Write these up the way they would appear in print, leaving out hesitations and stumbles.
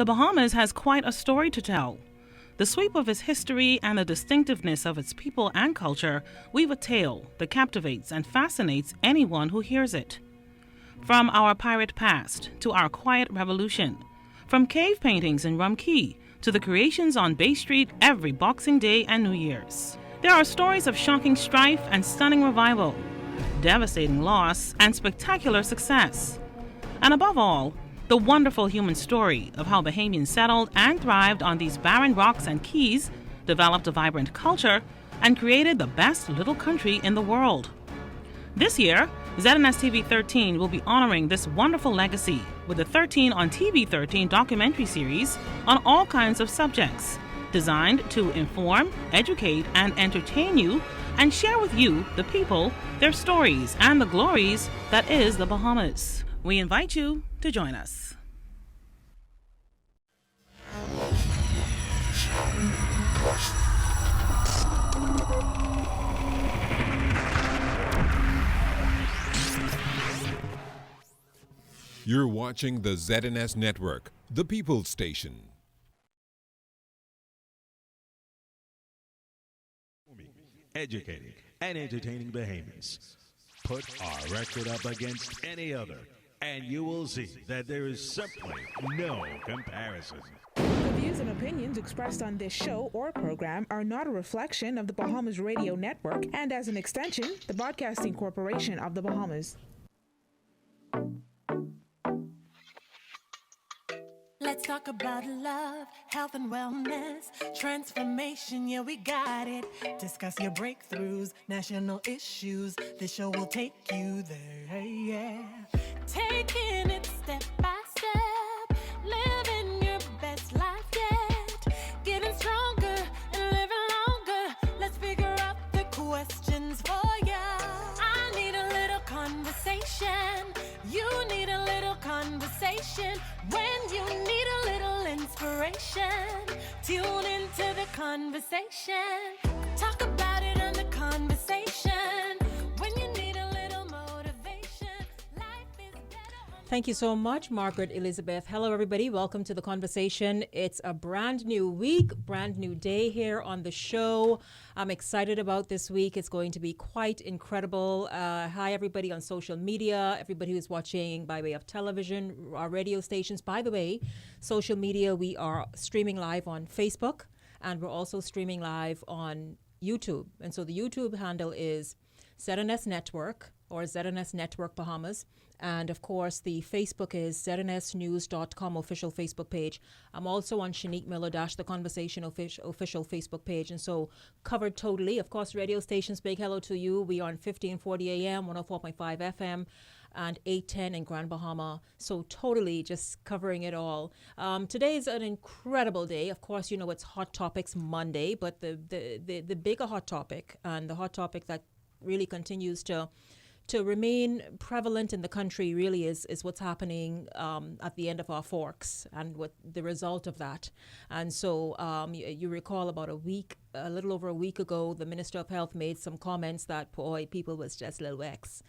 The Bahamas has quite a story to tell. The sweep of its history and the distinctiveness of its people and culture weave a tale that captivates and fascinates anyone who hears it. From our pirate past to our quiet revolution, from cave paintings in Rum Cay to the creations on Bay Street every Boxing Day and New Year's. There are stories of shocking strife and stunning revival, devastating loss and spectacular success. And above all, the wonderful human story of how Bahamians settled and thrived on these barren rocks and keys, developed a vibrant culture, and created the best little country in the world. This year, ZNS TV 13 will be honoring this wonderful legacy with the 13 on TV 13 documentary series on all kinds of subjects, designed to inform, educate, and entertain you and share with you, the people, their stories and the glories that is the Bahamas. We invite you to join us. You're watching the ZNS Network, the People's Station. Educating and entertaining Bahamians. Put our record up against any other, and you will see that there is simply no comparison. The views and opinions expressed on this show or program are not a reflection of the Bahamas Radio Network and, as an extension, the Broadcasting Corporation of the Bahamas. Let's talk about love, health and wellness, transformation, yeah, we got it. Discuss your breakthroughs, national issues. This show will take you there, yeah. Taking it step by step, living your best life yet. Getting stronger and living longer. Let's figure out the questions for ya. I need a little conversation. You need a little conversation. When you need a little inspiration, tune into the conversation. Talk about it on the conversation. When you need a little motivation, life is better. Thank you so much, Margaret Elizabeth. Hello, everybody. Welcome to the conversation. It's a brand new week, brand new day here on the show. I'm excited about this week. It's going to be quite incredible. Hi, everybody on social media, everybody who's watching by way of television, our radio stations. By the way, social media, we are streaming live on Facebook, and we're also streaming live on YouTube. And so the YouTube handle is ZNS Network or ZNS Network Bahamas. And of course, the Facebook is znsnews.com official Facebook page. I'm also on Shenique Miller The Conversation official Facebook page. And so covered totally. Of course, radio stations, big hello to you. We are on 1540 AM, 104.5 FM, and 810 in Grand Bahama. So totally just covering it all. Today is an incredible day. Of course, you know, it's Hot Topics Monday, but the bigger hot topic, and the hot topic that really continues to remain prevalent in the country really is what's happening at the end of our forks and what the result of that. And so you recall about a little over a week ago, the Minister of Health made some comments that, boy, people was just a little vexed,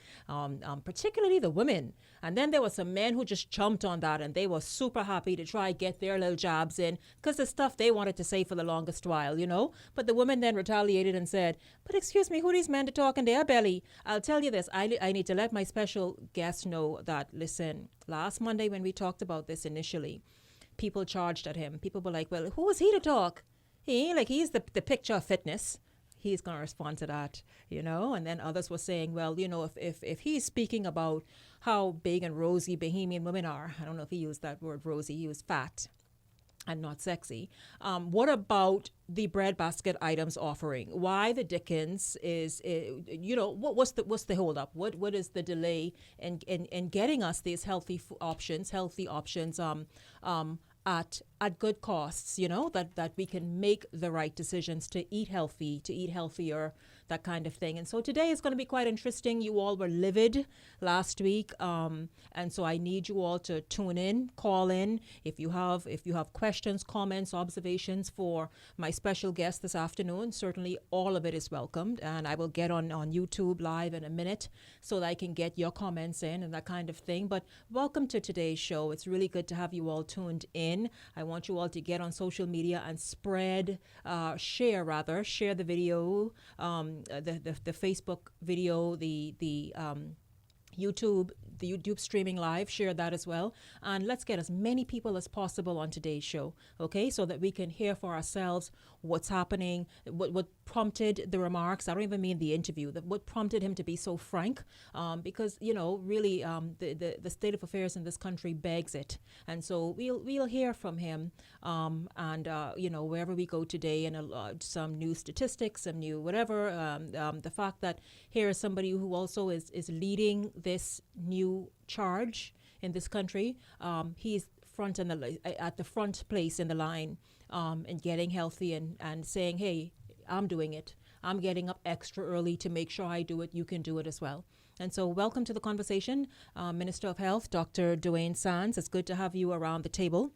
particularly the women. And then there were some men who just jumped on that, and they were super happy to try get their little jabs in because the stuff they wanted to say for the longest while, you know. But the women then retaliated and said, but excuse me, who these men to talk in their belly? I'll tell you this, I need to let my special guest know that, listen, last Monday when we talked about this initially, people charged at him. People were like, well, who is he to talk? He's the picture of fitness. He's going to respond to that, you know. And then others were saying, well, you know, if he's speaking about how big and rosy Bahamian women are, I don't know if he used that word rosy, he was fat and not sexy. What about the breadbasket items offering? Why the dickens is, you know, what's the hold up? What is the delay in getting us these healthy options at good costs, you know, that we can make the right decisions to eat healthy, to eat healthier that kind of thing. And so today is going to be quite interesting. You all were livid last week, and so I need you all to tune in, call in if you have questions, comments, observations for my special guest this afternoon. Certainly, all of it is welcomed, and I will get on YouTube live in a minute so that I can get your comments in and that kind of thing. But welcome to today's show. It's really good to have you all tuned in. I want you all to get on social media and share the video, the Facebook video, the YouTube streaming live, share that as well. And let's get as many people as possible on today's show, okay? So that we can hear for ourselves what's happening, what prompted the remarks. I don't even mean the interview, what prompted him to be so frank, because, really the state of affairs in this country begs it. And so we'll hear from him, and wherever we go today, and some new statistics, some new whatever, the fact that here is somebody who also is leading this new charge in this country. He's at the front place in the line, and getting healthy and saying, hey, I'm doing it. I'm getting up extra early to make sure I do it. You can do it as well. And so welcome to the conversation, Minister of Health, Dr. Dwayne Sands. It's good to have you around the table.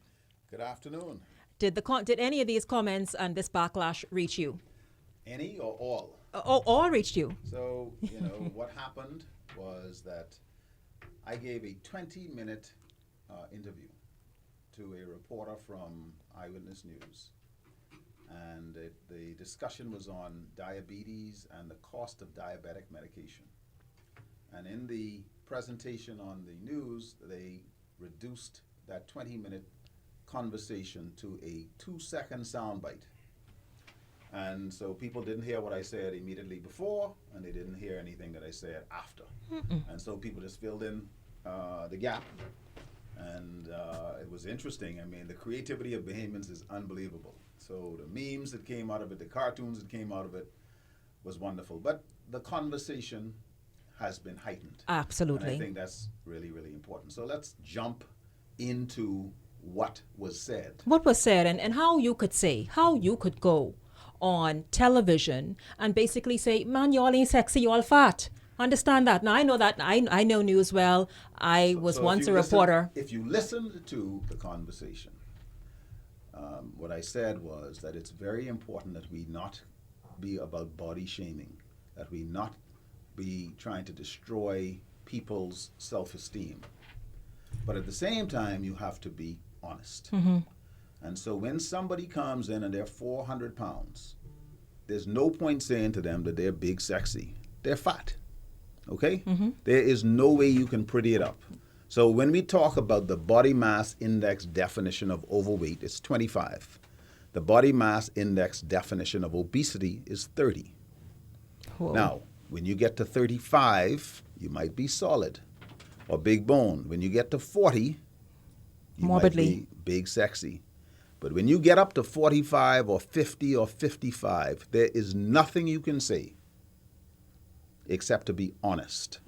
Good afternoon. Did any of these comments and this backlash reach you? Any or all? All reached you. So, what happened was that I gave a 20-minute interview to a reporter from Eyewitness News. And the discussion was on diabetes and the cost of diabetic medication. And in the presentation on the news, they reduced that 20-minute conversation to a 2-second soundbite. And so people didn't hear what I said immediately before, and they didn't hear anything that I said after. And so people just filled in the gap. And it was interesting. I mean, the creativity of Bahamians is unbelievable. So the memes that came out of it, the cartoons that came out of it was wonderful. But the conversation has been heightened. Absolutely. And I think that's really, really important. So let's jump into what was said. What was said, and how you could go on television and basically say, man, y'all ain't sexy, y'all fat. Understand that. Now, I know that. I know news well. I was once a reporter. If you listened to the conversation, what I said was that it's very important that we not be about body shaming, that we not be trying to destroy people's self-esteem. But at the same time, you have to be honest. Mm-hmm. And so when somebody comes in and they're 400 pounds, there's no point saying to them that they're big, sexy. They're fat. Okay? Mm-hmm. There is no way you can pretty it up. So when we talk about the body mass index definition of overweight, it's 25. The body mass index definition of obesity is 30. Whoa. Now, when you get to 35, you might be solid or big bone. When you get to 40, you morbidly might be big, sexy. But when you get up to 45 or 50 or 55, there is nothing you can say except to be honest.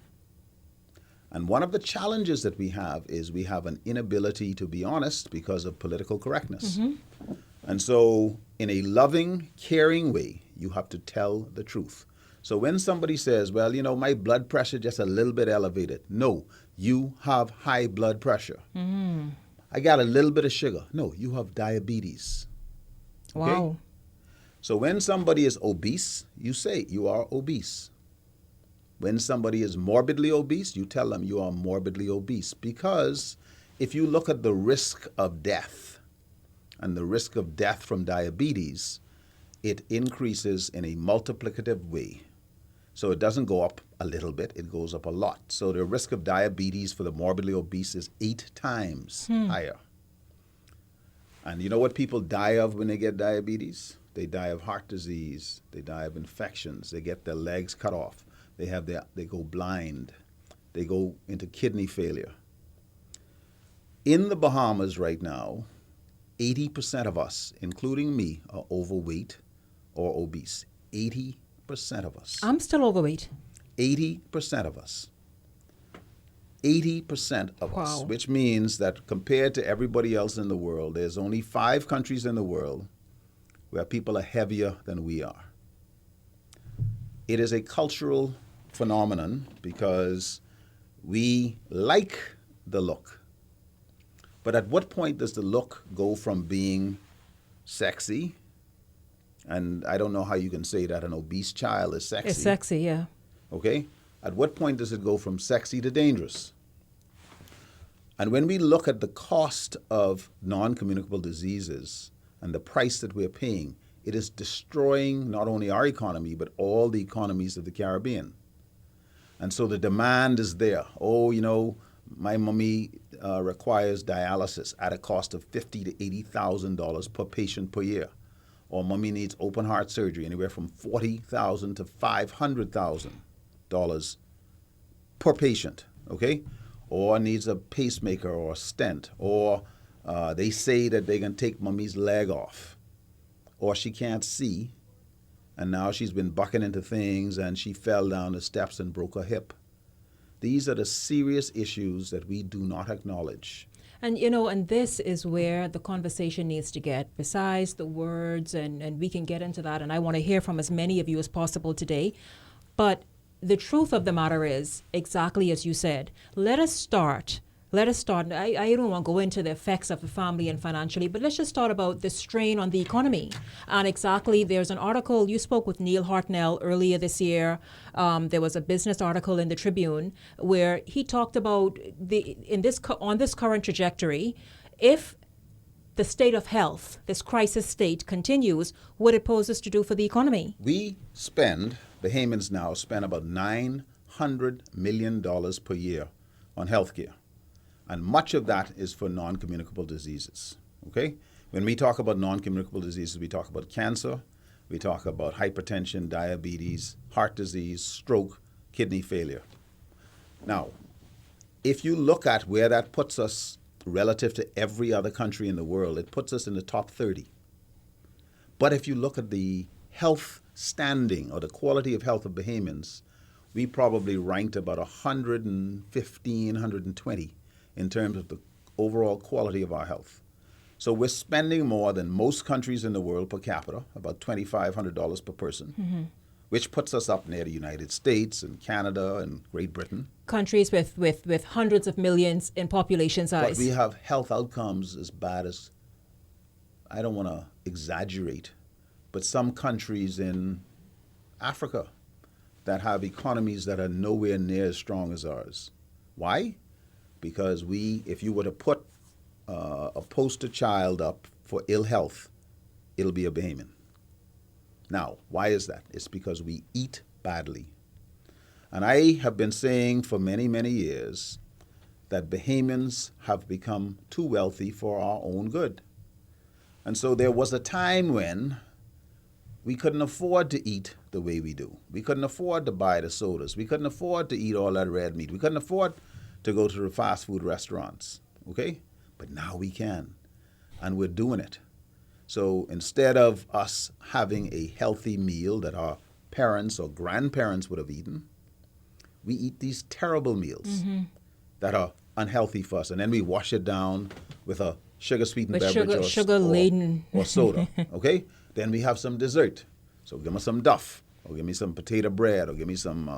And one of the challenges that we have is we have an inability to be honest because of political correctness. Mm-hmm. And so in a loving, caring way, you have to tell the truth. So when somebody says, well, my blood pressure just a little bit elevated. No, you have high blood pressure. Mm. I got a little bit of sugar. No, you have diabetes. Okay? Wow. So when somebody is obese, you say you are obese. When somebody is morbidly obese, you tell them you are morbidly obese. Because if you look at the risk of death and the risk of death from diabetes, it increases in a multiplicative way. So it doesn't go up a little bit, it goes up a lot. So the risk of diabetes for the morbidly obese is 8 times higher. And you know what people die of when they get diabetes? They die of heart disease, they die of infections, they get their legs cut off, they go blind, they go into kidney failure. In the Bahamas right now, 80% of us, including me, are overweight or obese. 80% of us. I'm still overweight. 80% of us. 80% of us, Wow. which means that compared to everybody else in the world, there's only 5 countries in the world where people are heavier than we are. it is a cultural phenomenon because we like the look. But at what point does the look go from being sexy? And I don't know how you can say that an obese child is sexy. It's sexy, yeah. Okay? At what point does it go from sexy to dangerous? And when we look at the cost of non-communicable diseases and the price that we're paying, it is destroying not only our economy, but all the economies of the Caribbean. And so the demand is there. Oh, you know, my mommy requires dialysis at a cost of $50,000 to $80,000 per patient per year. Or mommy needs open heart surgery, anywhere from $40,000 to $500,000 per patient, okay? Or needs a pacemaker or a stent. Or they say that they can take mommy's leg off. Or she can't see, and now she's been bucking into things and she fell down the steps and broke her hip. These are the serious issues that we do not acknowledge. And, you know, and this is where the conversation needs to get, besides the words, and we can get into that, and I want to hear from as many of you as possible today. But the truth of the matter is, exactly as you said, let us start. I don't want to go into the effects of the family and financially, but let's just start about the strain on the economy. And exactly, there's an article, you spoke with Neil Hartnell earlier this year. There was a business article in the Tribune where he talked about on this current trajectory, if the state of health, this crisis state continues, what it poses to do for the economy. Bahamians now spend about $900 million per year on healthcare. And much of that is for non-communicable diseases, okay? When we talk about non-communicable diseases, we talk about cancer, we talk about hypertension, diabetes, heart disease, stroke, kidney failure. Now, if you look at where that puts us relative to every other country in the world, it puts us in the top 30. But if you look at the health standing or the quality of health of Bahamians, we probably ranked about 115, 120 in terms of the overall quality of our health. So we're spending more than most countries in the world per capita, about $2,500 per person, which puts us up near the United States and Canada and Great Britain. Countries with hundreds of millions in population size. But we have health outcomes as bad as, I don't want to exaggerate, but some countries in Africa that have economies that are nowhere near as strong as ours. Why? Because if you were to put a poster child up for ill health, it'll be a Bahamian. Now, why is that? It's because we eat badly. And I have been saying for many, many years that Bahamians have become too wealthy for our own good. And so there was a time when we couldn't afford to eat the way we do. We couldn't afford to buy the sodas. We couldn't afford to eat all that red meat. We couldn't afford to go to the fast food restaurants, okay? But now we can, and we're doing it. So instead of us having a healthy meal that our parents or grandparents would have eaten, we eat these terrible meals that are unhealthy for us, and then we wash it down with a sugar-sweetened beverage sugar-laden or soda, okay? Then we have some dessert. So give me some duff, or give me some potato bread, or give me some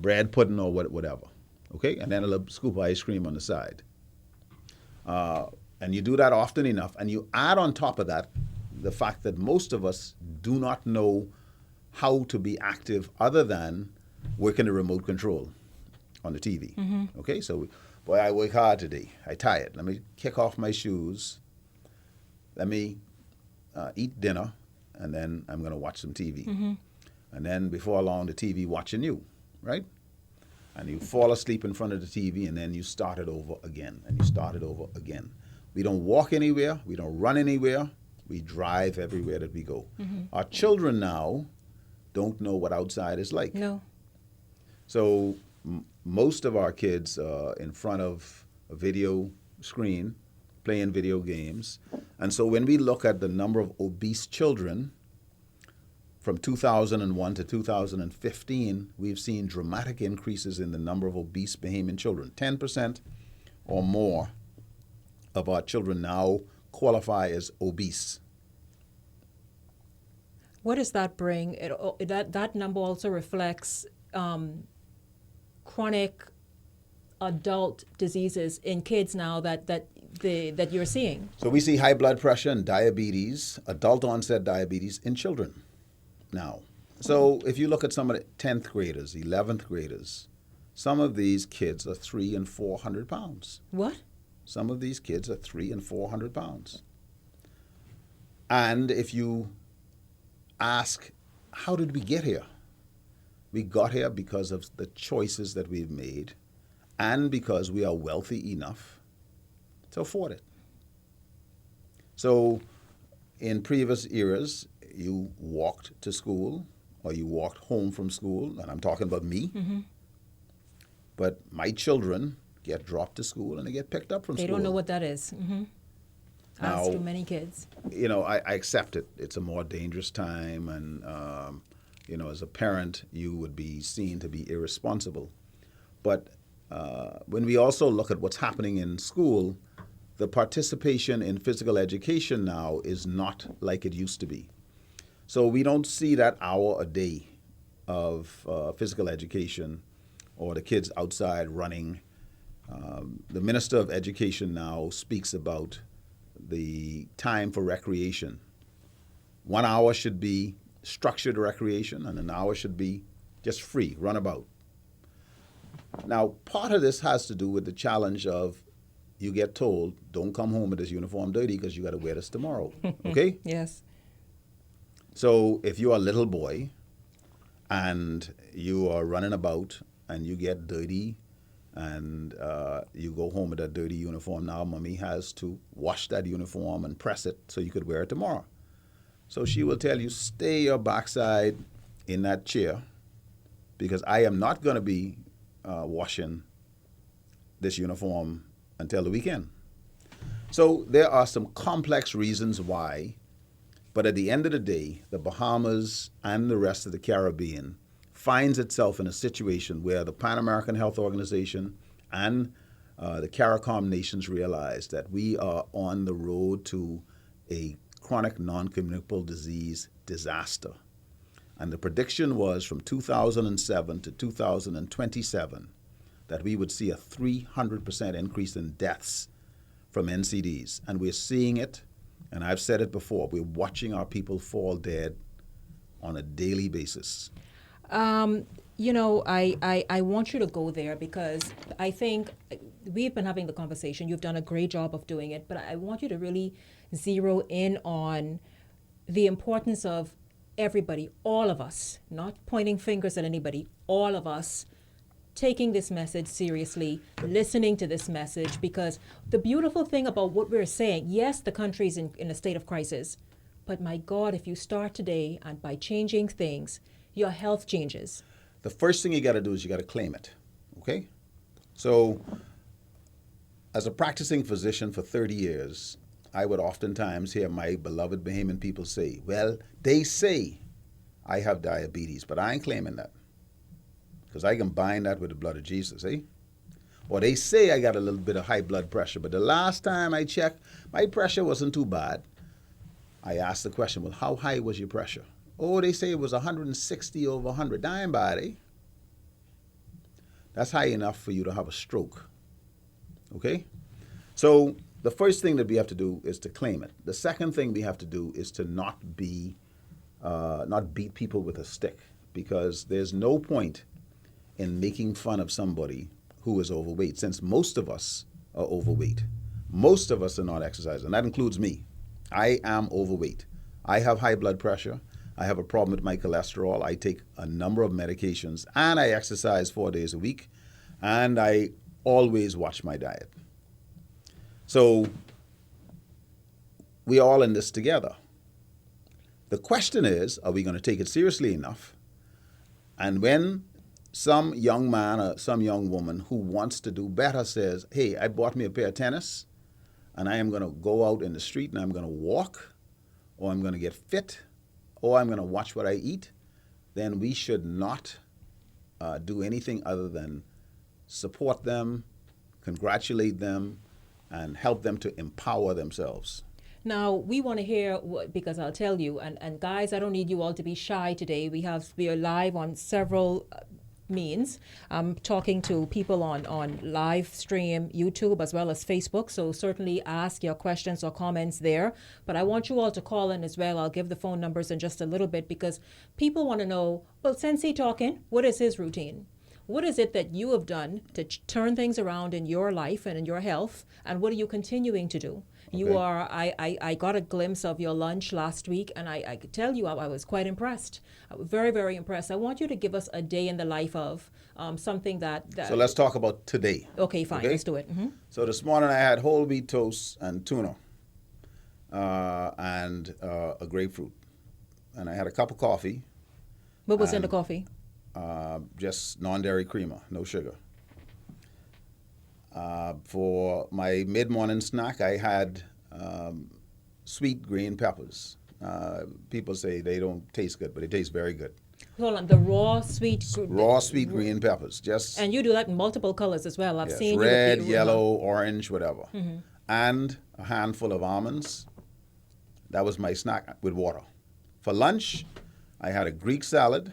bread pudding or whatever, okay? And then a little scoop of ice cream on the side. And you do that often enough, and you add on top of that the fact that most of us do not know how to be active other than working the remote control on the TV, okay? So, boy, I work hard today. I tired. Let me kick off my shoes. Let me eat dinner, and then I'm going to watch some TV. And then before long, the TV watching you, right? And you fall asleep in front of the TV, and then you start it over again, and you start it over again. We don't walk anywhere. We don't run anywhere. We drive everywhere that we go. Our children now don't know what outside is like. No. So most of our kids are in front of a video screen playing video games. And so when we look at the number of obese children, from 2001 to 2015, we've seen dramatic increases in the number of obese Bahamian children. 10% or more of our children now qualify as obese. What does that bring? That number also reflects chronic adult diseases in kids now that you're seeing. So we see high blood pressure and diabetes, adult onset diabetes in children now. So if you look at some of the 10th graders, 11th graders, some of these kids are 300 and 400 pounds. What? Some of these kids are 300 and 400 pounds. And if you ask, how did we get here? We got here because of the choices that we've made and because we are wealthy enough to afford it. So in previous eras, you walked to school or you walked home from school, and I'm talking about me. Mm-hmm. But my children get dropped to school and they get picked up from school. They don't know what that is. Mm-hmm. Now, As do many kids. You know, I accept it. It's a more dangerous time, and you know, as a parent, you would be seen to be irresponsible. But when we also look at what's happening in school, the participation in physical education now is not like it used to be. So we don't see that hour a day of physical education or the kids outside running. The Minister of Education now speaks about the time for recreation. 1 hour should be structured recreation and an hour should be just free, run about. Now, part of this has to do with the challenge of you get told, don't come home with this uniform dirty because you got to wear this tomorrow, okay? Yes. So if you are a little boy and you are running about and you get dirty and you go home with that dirty uniform, now mommy has to wash that uniform and press it so you could wear it tomorrow. So she will tell you, stay your backside in that chair because I am not going to be washing this uniform until the weekend. So there are some complex reasons why, but at the end of the day, the Bahamas and the rest of the Caribbean finds itself in a situation where the Pan American Health Organization and the CARICOM nations realize that we are on the road to a chronic non-communicable disease disaster. And the prediction was from 2007 to 2027 that we would see a 300% increase in deaths from NCDs. And we're seeing it, and I've said it before, we're watching our people fall dead on a daily basis. You know, I want you to go there because I think we've been having the conversation. You've done a great job of doing it, but I want you to really zero in on the importance of everybody, all of us, not pointing fingers at anybody, all of us taking this message seriously, listening to this message, because the beautiful thing about what we're saying, yes, the country's in a state of crisis, but my God, if you start today and by changing things, your health changes. The first thing you got to do is you got to claim it, okay? So as a practicing physician for 30 years, I would oftentimes hear my beloved Bahamian people say, well, they say I have diabetes, but I ain't claiming that because I can bind that with the blood of Jesus, eh? Or they say I got a little bit of high blood pressure, but the last time I checked, my pressure wasn't too bad. I asked the question, well, how high was your pressure? Oh, they say it was 160 over 100. Dying bad, eh? That's high enough for you to have a stroke, okay? So the first thing that we have to do is to claim it. The second thing we have to do is to not beat people with a stick, because there's no point in making fun of somebody who is overweight, since most of us are overweight. Most of us are not exercising, and that includes me. I am overweight. I have high blood pressure. I have a problem with my cholesterol. I take a number of medications, and I exercise 4 days a week, and I always watch my diet. So we're all in this together. The question is, are we going to take it seriously enough? And when some young man or some young woman who wants to do better says, hey, I bought me a pair of tennis, and I am going to go out in the street and I'm going to walk, or I'm going to get fit, or I'm going to watch what I eat, then we should not do anything other than support them, congratulate them, and help them to empower themselves. Now, we want to hear what, because I'll tell you, and guys, I don't need you all to be shy today. We are live on several means. I'm talking to people on live stream, YouTube, as well as Facebook. So certainly ask your questions or comments there. But I want you all to call in as well. I'll give the phone numbers in just a little bit because people want to know, well, Sensei talking, what is his routine? What is it that you have done to turn things around in your life and in your health? And what are you continuing to do? You are, I got a glimpse of your lunch last week, and I could tell you I was quite impressed. I was very, very impressed. I want you to give us a day in the life of something that So let's talk about today. Okay, fine. Okay? Let's do it. So this morning I had whole wheat toast and tuna and a grapefruit. And I had a cup of coffee. What was in the coffee? Just non-dairy creamer, no sugar. For my mid-morning snack, I had sweet green peppers. People say they don't taste good, but it tastes very good. Hold on, the raw sweet Green peppers, just and you do that in multiple colors as well. I've seen red, you yellow, orange, whatever, and a handful of almonds. That was my snack with water. For lunch, I had a Greek salad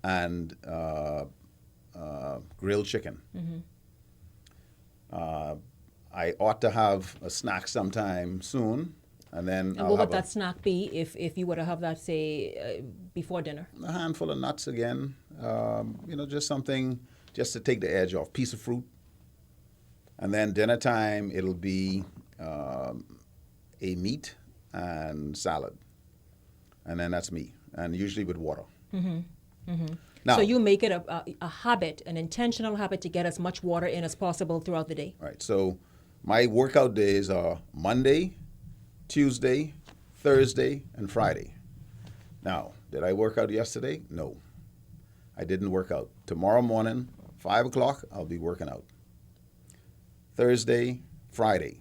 and grilled chicken. I ought to have a snack sometime soon, and then And what would that snack be if you were to have that, say, before dinner? a handful of nuts again. Just something just to take the edge off. Piece of fruit, and then dinner time it'll be a meat and salad, and then that's me, and usually with water. Now, So you make it a habit, an intentional habit to get as much water in as possible throughout the day. right. So my workout days are Monday, Tuesday, Thursday, and Friday. Now, did I work out yesterday? No, I didn't work out. Tomorrow morning, 5 o'clock, I'll be working out. Thursday, Friday.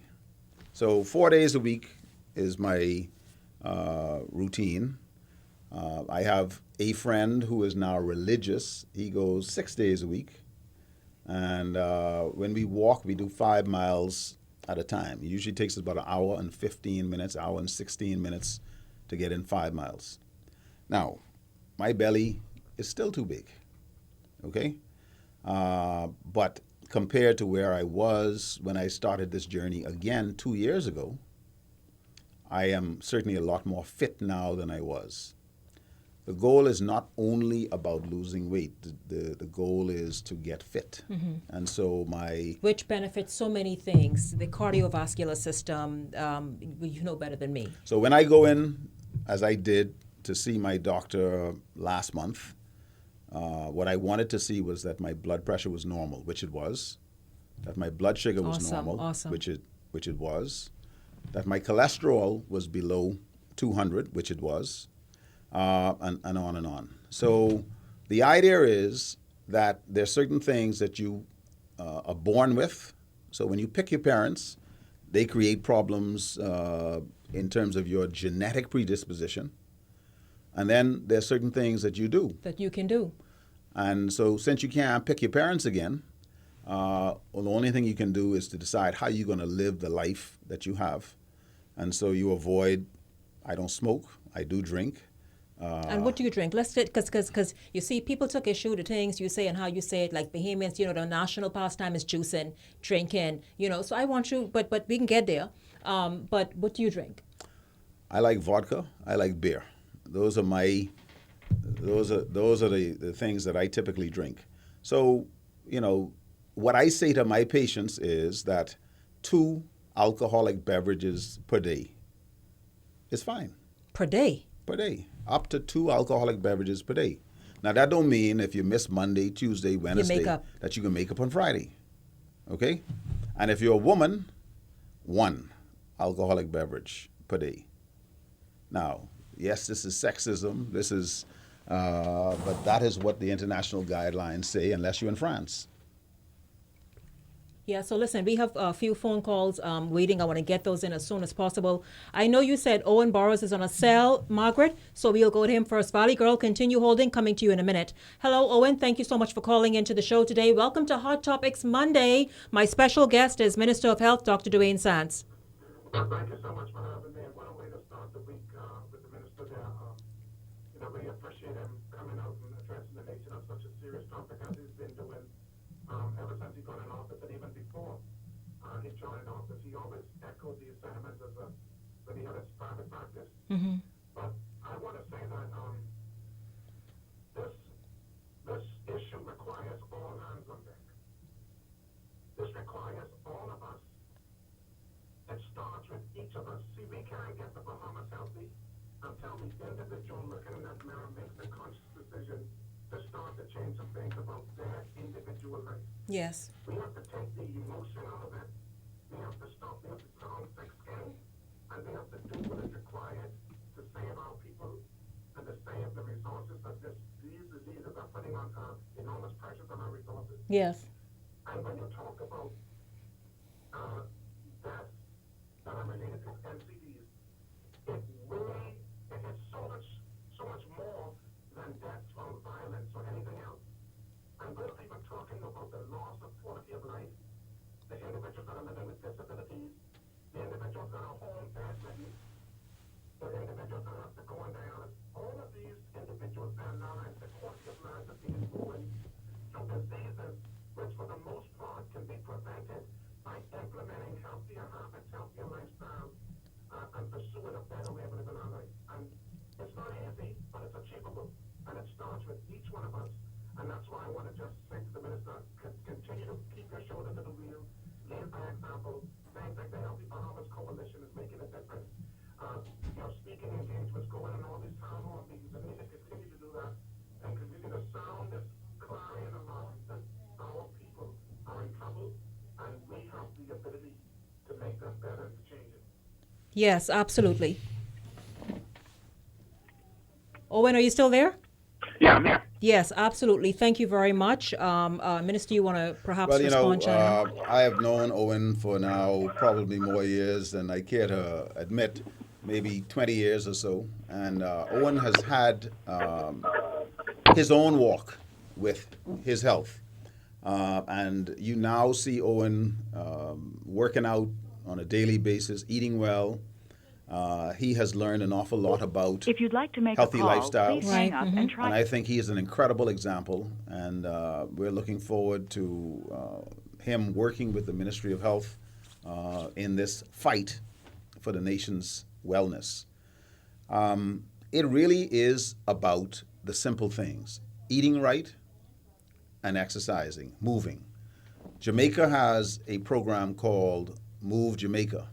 So 4 days a week is my routine. I have a friend who is now religious. He goes 6 days a week. And when we walk, we do 5 miles at a time. It usually takes us about an hour and 15 minutes, hour and 16 minutes to get in 5 miles. Now, my belly is still too big, okay? But compared to where I was when I started this journey again 2 years ago, I am certainly a lot more fit now than I was. The goal is not only about losing weight. The goal is to get fit. And so Which benefits so many things. The cardiovascular system, you know better than me. So when I go in, as I did, to see my doctor last month, what I wanted to see was that my blood pressure was normal, which it was, that my blood sugar was normal, which it was, that my cholesterol was below 200, which it was, and on and on. So the idea is that there's certain things that you are born with. So when you pick your parents, they create problems in terms of your genetic predisposition. And then there's certain things that you do. That you can do. And so since you can't pick your parents again, the only thing you can do is to decide how you're going to live the life that you have. And so you avoid, I don't smoke, I do drink. And what do you drink? Let's because you see, people took issue to things you say and how you say it. Like Bahamians, the national pastime is juicing, drinking. So I want you, but we can get there. But what do you drink? I like vodka. I like beer. Those are the things that I typically drink. So what I say to my patients is that 2 alcoholic beverages per day is fine. Per day. Per day. Up to 2 alcoholic beverages per day. Now, that don't mean if you miss Monday, Tuesday, Wednesday, that you can make up on Friday. Okay? And if you're a woman, 1 alcoholic beverage per day. Now, yes, this is sexism. This is, but that is what the international guidelines say, unless you're in France. Yeah, so listen, we have a few phone calls waiting. I want to get those in as soon as possible. I know you said Owen Burrows is on a cell, Margaret, so we'll go to him first. Valley Girl, continue holding, coming to you in a minute. Hello, Owen. Thank you so much for calling into the show today. Welcome to Hot Topics Monday. My special guest is Minister of Health, Dr. Dwayne Sands. Thank you so much for having me. And what a way to start the week with the minister there. We appreciate him coming out and addressing the nation on such a serious topic as he's been doing ever since he got in office, and even before he joined office. He always echoed these sentiments when he had his private practice. Mm-hmm. But I want to say that this issue requires all hands on deck. This requires all of us. It starts with each of us. See, we can't get the Bahamas healthy until the individual looking in that mirror makes the conscious decision to start to change some things about their individual life. Yes. We have to take the emotion out of it. We have to stop. We have to put on thick skin. And we have to do what is required to save our people and to save the resources that these diseases are putting on enormous pressures on our resources. Yes. And when you talk about deaths that are related to NCDs, it is so much more than deaths from violence or anything else. And we're not even talking about the loss of quality of life, the individuals that are living with disabilities, the individuals that are home bedridden, the individuals that have to go on dialysis. All of these individuals, their lives, the quality of lives are being ruined through diseases which for the most part can be prevented by implementing healthier habits, healthier lifestyles, and pursuing a better way of living our life. And it's not easy, but it's achievable. And it starts with each one of us. And that's why I want to just say to the minister, continue to keep your shoulder to the wheel, lead by example. Things like the Healthy Bahamas Coalition is making a difference. Your speaking engagements going on all these town hall meetings, and we need to continue to do that and continue to sound this clarion alarm that our people are in trouble, and we have the ability to make them better and to change it. Yes, absolutely. Owen, are you still there? Yeah, I'm here. Yes, absolutely. Thank you very much. Minister, you want to perhaps respond, China? I have known Owen for now probably more years than I care to admit, maybe 20 years or so. And Owen has had his own walk with his health. And you now see Owen working out on a daily basis, eating well. He has learned an awful lot about if you'd like to make healthy a call, lifestyles. please hang up and try. And I think he is an incredible example. And we're looking forward to him working with the Ministry of Health in this fight for the nation's wellness. It really is about the simple things: eating right and exercising, moving. Jamaica has a program called Move Jamaica.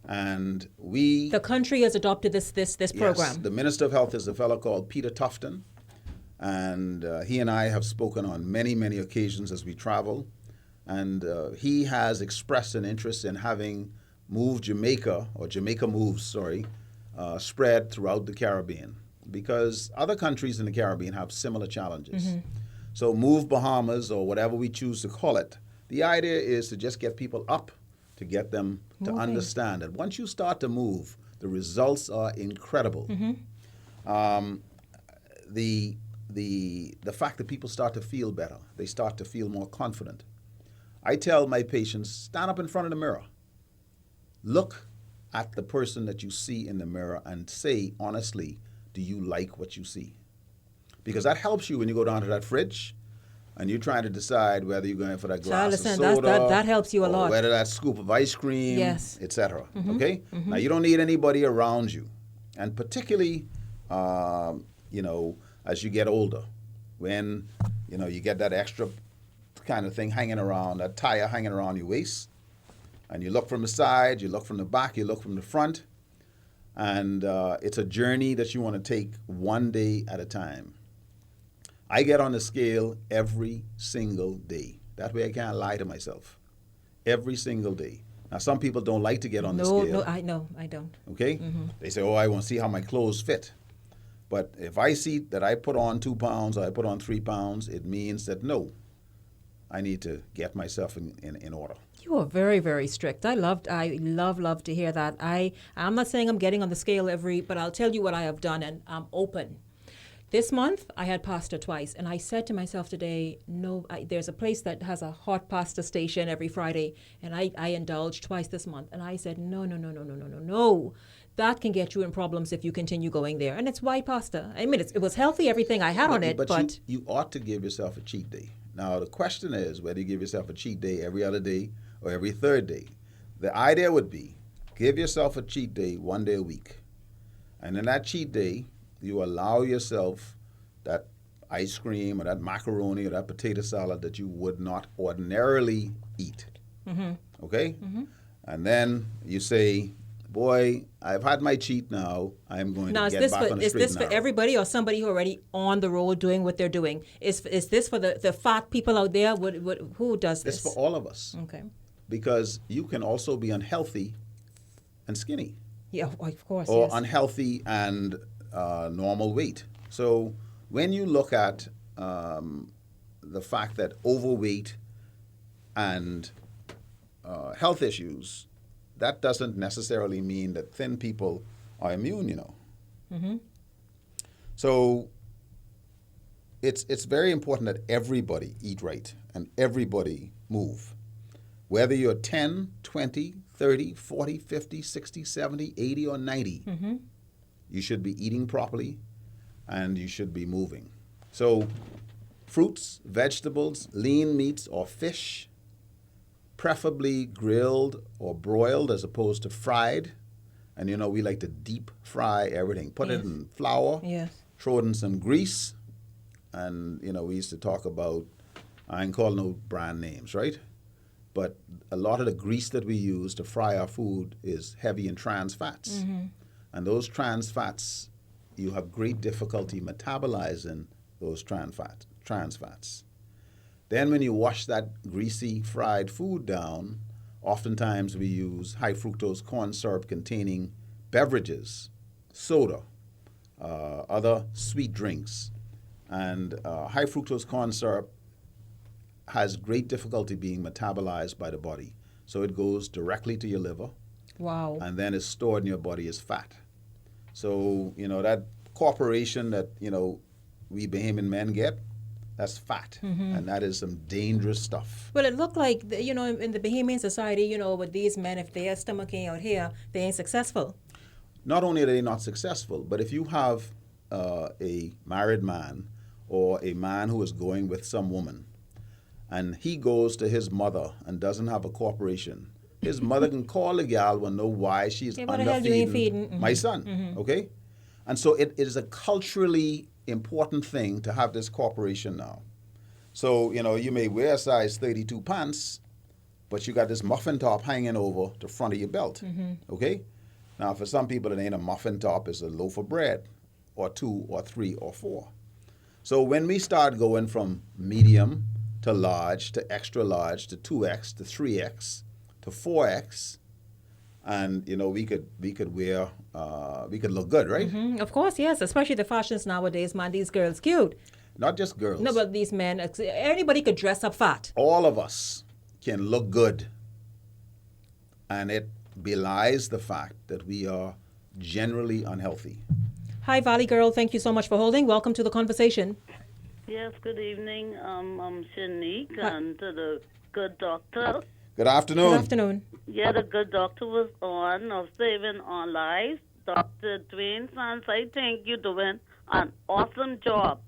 And the country has adopted this program. Yes, the Minister of Health is a fellow called Peter Tufton, and he and I have spoken on many, many occasions as we travel. And he has expressed an interest in having Move Jamaica, or Jamaica Moves, spread throughout the Caribbean, because other countries in the Caribbean have similar challenges. Mm-hmm. So Move Bahamas, or whatever we choose to call it, the idea is to just get people up, to get them to understand that once you start to move, the results are incredible. Mm-hmm. The fact that people start to feel better, they start to feel more confident. I tell my patients, stand up in front of the mirror. Look at the person that you see in the mirror and say, honestly, do you like what you see? Because that helps you when you go down to that fridge and you're trying to decide whether you're going for that glass of soda, that helps you a lot. Whether that scoop of ice cream, yes, etc. Mm-hmm. Okay? Mm-hmm. Now, you don't need anybody around you. And particularly, as you get older, when, you get that extra kind of thing hanging around, that tire hanging around your waist, and you look from the side, you look from the back, you look from the front, and it's a journey that you want to take one day at a time. I get on the scale every single day. That way I can't lie to myself. Every single day. Now, some people don't like to get on the scale. No, I don't. Okay? Mm-hmm. They say, I want to see how my clothes fit. But if I see that I put on 2 pounds or I put on 3 pounds, it means that no, I need to get myself in order. You are very, very strict. I love to hear that. I'm not saying I'm getting on the scale but I'll tell you what I have done, and I'm open This month, I had pasta twice, and I said to myself today, no, there's a place that has a hot pasta station every Friday, and I indulged twice this month. And I said, no, no, no, no, no, no, no, no. That can get you in problems if you continue going there. And it's white pasta. I mean, it was healthy, everything I had on it, but... You ought to give yourself a cheat day. Now, the question is whether you give yourself a cheat day every other day or every third day. The idea would be give yourself a cheat day one day a week. And in that cheat day, you allow yourself that ice cream or that macaroni or that potato salad that you would not ordinarily eat. Mm-hmm. Okay? Mm-hmm. And then you say, boy, I've had my cheat now. I'm going to get back on the straight and narrow. Is this for everybody or somebody who already on the road doing what they're doing? Is this for the fat people out there? Who does this? It's for all of us. Okay. Because you can also be unhealthy and skinny. Yeah, of course. Or yes. unhealthy and normal weight. So when you look at the fact that overweight and health issues, that doesn't necessarily mean that thin people are immune, you know. Mm-hmm. So it's very important that everybody eat right and everybody move. Whether you're 10, 20, 30, 40, 50, 60, 70, 80, or 90, mm-hmm. you should be eating properly and you should be moving. So fruits, vegetables, lean meats, or fish, preferably grilled or broiled as opposed to fried. And, you know, we like to deep fry everything. Put it in flour, throw it in some grease. And, you know, we used to talk about, I ain't call no brand names, right? But a lot of the grease that we use to fry our food is heavy in trans fats. Mm-hmm. And those trans fats, you have great difficulty metabolizing those trans fats. Then when you wash that greasy fried food down, oftentimes we use high fructose corn syrup containing beverages, soda, other sweet drinks. And high fructose corn syrup has great difficulty being metabolized by the body. So it goes directly to your liver. Wow. And then is stored in your body as fat. So, you know, that corporation that, you know, we Bahamian men get, that's fat. Mm-hmm. And that is some dangerous stuff. Well, it looked like, you know, in the Bahamian society, you know, with these men, if their stomach ain't out here, they ain't successful. Not only are they not successful, but if you have a married man or a man who is going with some woman, and he goes to his mother and doesn't have a corporation, his mother can call the gal and know why she's underfeeding my son, mm-hmm. okay? And so it is a culturally important thing to have this corporation now. So, you know, you may wear a size 32 pants, but you got this muffin top hanging over the front of your belt, mm-hmm. okay? Now, for some people, it ain't a muffin top, it's a loaf of bread, or 2, or 3, or 4. So when we start going from medium to large, to extra large, to 2X, to 3X, to 4X, and, you know, we could wear, we could look good, right? Mm-hmm. Of course, yes, especially the fashions nowadays, man, these girls cute. Not just girls. No, but these men, anybody could dress up fat. All of us can look good, and it belies the fact that we are generally unhealthy. Hi, Valley Girl, thank you so much for holding. Welcome to the conversation. Yes, good evening. I'm Shenique, and to the good doctor. Good afternoon. Good afternoon. Yeah, the good doctor was on of saving our lives. Dr. Dwayne Sands, I think you're doing an awesome job.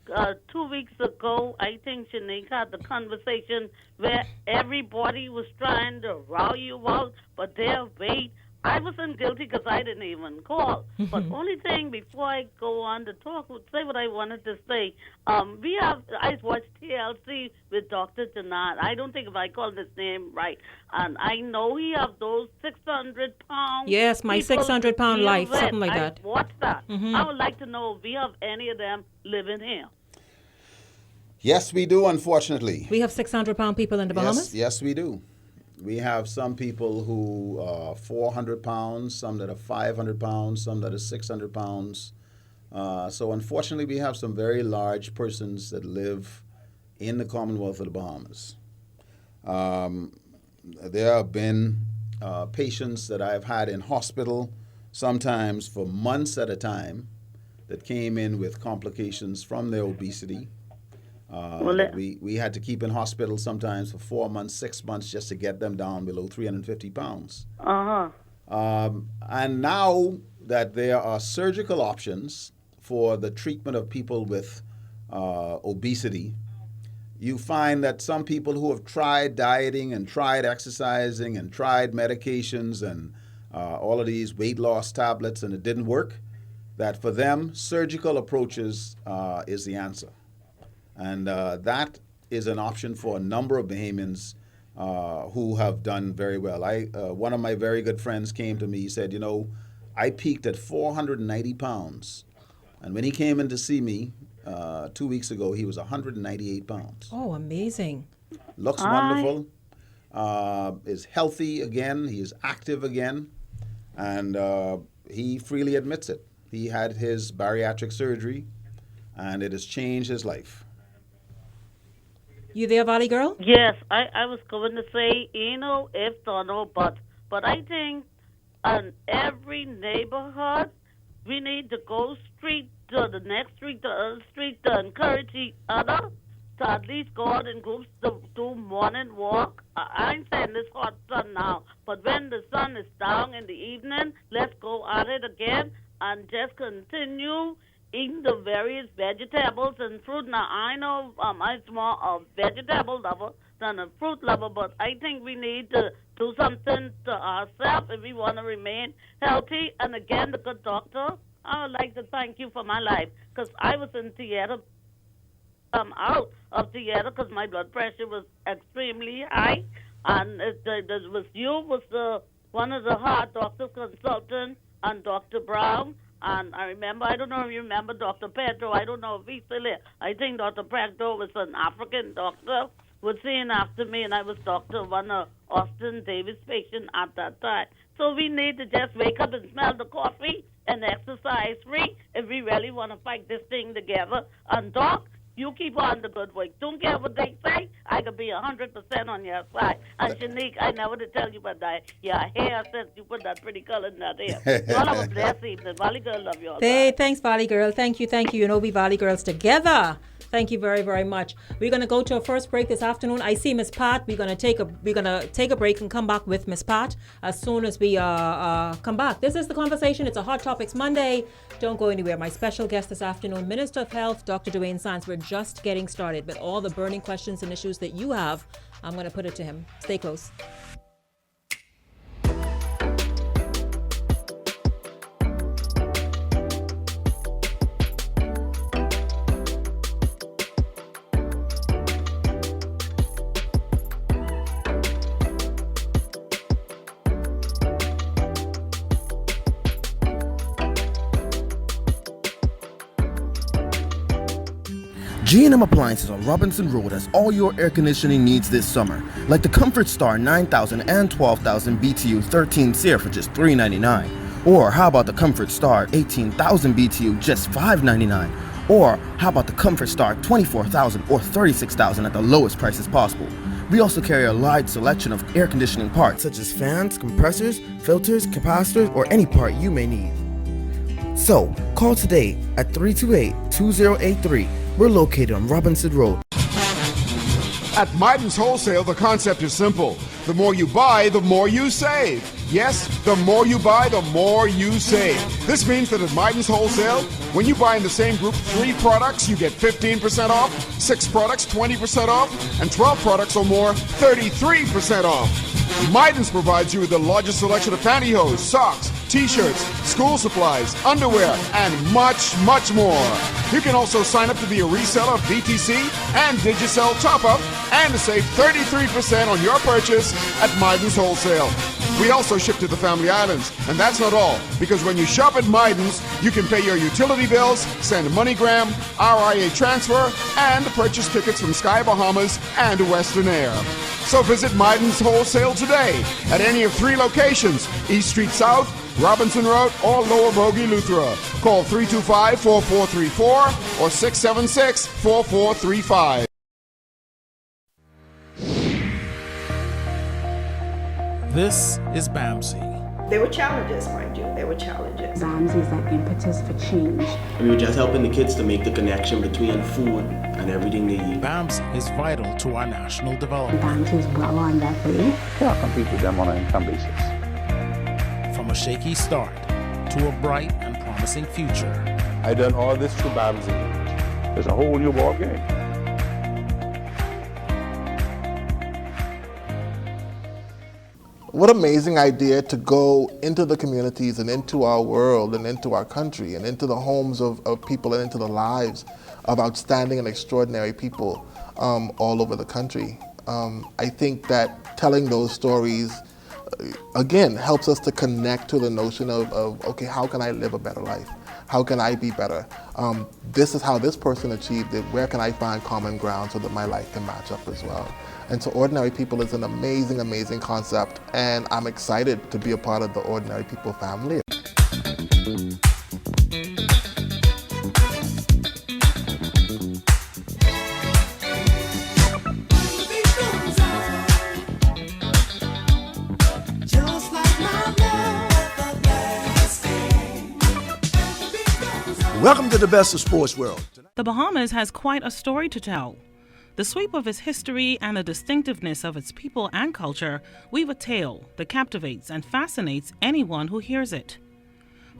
2 weeks ago, I think Shenique had the conversation where everybody was trying to row you out, but their weight. I wasn't guilty because I didn't even call. But only thing before I go on to talk, say what I wanted to say. I watched TLC with Dr. Janat. I don't think if I called his name right. And I know he have those 600 pounds. Yes, my 600-pound life, something like that. I watched that. Mm-hmm. I would like to know if we have any of them living here. Yes, we do, unfortunately. We have 600-pound people in the Bahamas? Yes, we do. We have some people who are 400 pounds, some that are 500 pounds, some that are 600 pounds. So unfortunately, we have some very large persons that live in the Commonwealth of the Bahamas. There have been patients that I've had in hospital, sometimes for months at a time, that came in with complications from their obesity. Well, That we had to keep in hospital sometimes for 4 months, 6 months just to get them down below 350 pounds. uh-huh. And now that there are surgical options for the treatment of people with obesity, you find that some people who have tried dieting and tried exercising and tried medications and all of these weight loss tablets and it didn't work, that for them, surgical approaches is the answer. And that is an option for a number of Bahamians who have done very well. One of my very good friends came to me. He said, I peaked at 490 pounds. And when he came in to see me 2 weeks ago, he was 198 pounds. Oh, amazing. Looks wonderful. Is healthy again. He is active again. And he freely admits it. He had his bariatric surgery, and it has changed his life. You there, Valley Girl? Yes, I was going to say, if or no, but I think in every neighborhood, we need to go street to the next street to other street to encourage each other to at least go out in groups to do morning walk. I ain't saying this hot sun now, but when the sun is down in the evening, let's go at it again and just continue eating the various vegetables and fruit. Now, I know I'm more a vegetable lover than a fruit lover, but I think we need to do something to ourselves if we want to remain healthy. And again, the good doctor, I would like to thank you for my life, because I was in theater. I'm out of theater because my blood pressure was extremely high, and it was one of the heart doctor consultants, and Dr. Brown. And I remember, I don't know if you remember Dr. Pedro. I don't know if he's still here. I think Dr. Pedro was an African doctor, was seeing after me, and I was one of Austin Davis' patients at that time. So we need to just wake up and smell the coffee and exercise free if we really want to fight this thing together. And Doc, you keep on the good work. Don't care what they say. I could be 100% on your side. And Shenique, I never to tell you about that. Your hair, since you put that pretty color in that hair. Y'all have a blessed evening. Valley Girl, love you all. Hey, thanks, Valley Girl. Thank you. We Valley Girls together. Thank you very, very much. We're gonna go to a first break this afternoon. I see Miss Pat. We're gonna take a break and come back with Miss Pat as soon as we come back. This is The Conversation. It's a Hot Topics Monday. Don't go anywhere. My special guest this afternoon, Minister of Health, Dr. Dwayne Sands. We're just getting started, but all the burning questions and issues that you have, I'm gonna put it to him. Stay close. G&M Appliances on Robinson Road has all your air conditioning needs this summer, like the Comfort Star 9000 and 12,000 BTU 13 SEER for just $399. Or how about the Comfort Star 18,000 BTU just $599? Or how about the Comfort Star 24,000 or 36,000 at the lowest prices possible? We also carry a large selection of air conditioning parts such as fans, compressors, filters, capacitors, or any part you may need. So, call today at 328-2083. We're located on Robinson Road. At Myden's Wholesale, the concept is simple. The more you buy, the more you save. Yes, the more you buy, the more you save. This means that at Myden's Wholesale, when you buy in the same group 3 products, you get 15% off, 6 products, 20% off, and 12 products or more, 33% off. Myden's provides you with the largest selection of pantyhose, socks, t-shirts, school supplies, underwear, and much, much more. You can also sign up to be a reseller of DTC and Digicel top-up and to save 33% on your purchase at Myden's Wholesale. We also ship to the Family Islands, and that's not all, because when you shop at Myden's, you can pay your utility bills, send MoneyGram, RIA transfer, and purchase tickets from Sky Bahamas and Western Air. So visit Myden's Wholesale today at any of 3 locations, East Street South, Robinson Road, or Lower Bogey, Luthra. Call 325-4434 or 676-4435. This is BAMSI, There were challenges, mind you. There were challenges. BAMS is that impetus for change. We were just helping the kids to make the connection between food and everything they eat. BAMS is vital to our national development. BAMS is well on that way. Yeah, compete with them on an income basis. From a shaky start to a bright and promising future. I done all this through BAMS. There's a whole new ball game. What amazing idea to go into the communities and into our world and into our country and into the homes of people and into the lives of outstanding and extraordinary people all over the country. I think that telling those stories, again, helps us to connect to the notion of okay, how can I live a better life? How can I be better? This is how this person achieved it. Where can I find common ground so that my life can match up as well? And so Ordinary People is an amazing, amazing concept, and I'm excited to be a part of the Ordinary People family. Welcome to the best of sports world. The Bahamas has quite a story to tell. The sweep of its history and the distinctiveness of its people and culture weave a tale that captivates and fascinates anyone who hears it.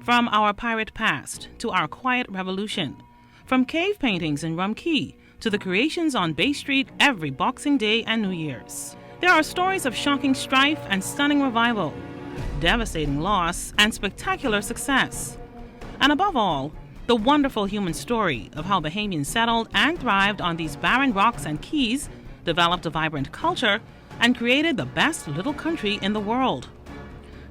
From our pirate past to our quiet revolution, from cave paintings in Rum Cay to the creations on Bay Street every Boxing Day and New Year's. There are stories of shocking strife and stunning revival, devastating loss and spectacular success. And above all, the wonderful human story of how Bahamians settled and thrived on these barren rocks and keys, developed a vibrant culture, and created the best little country in the world.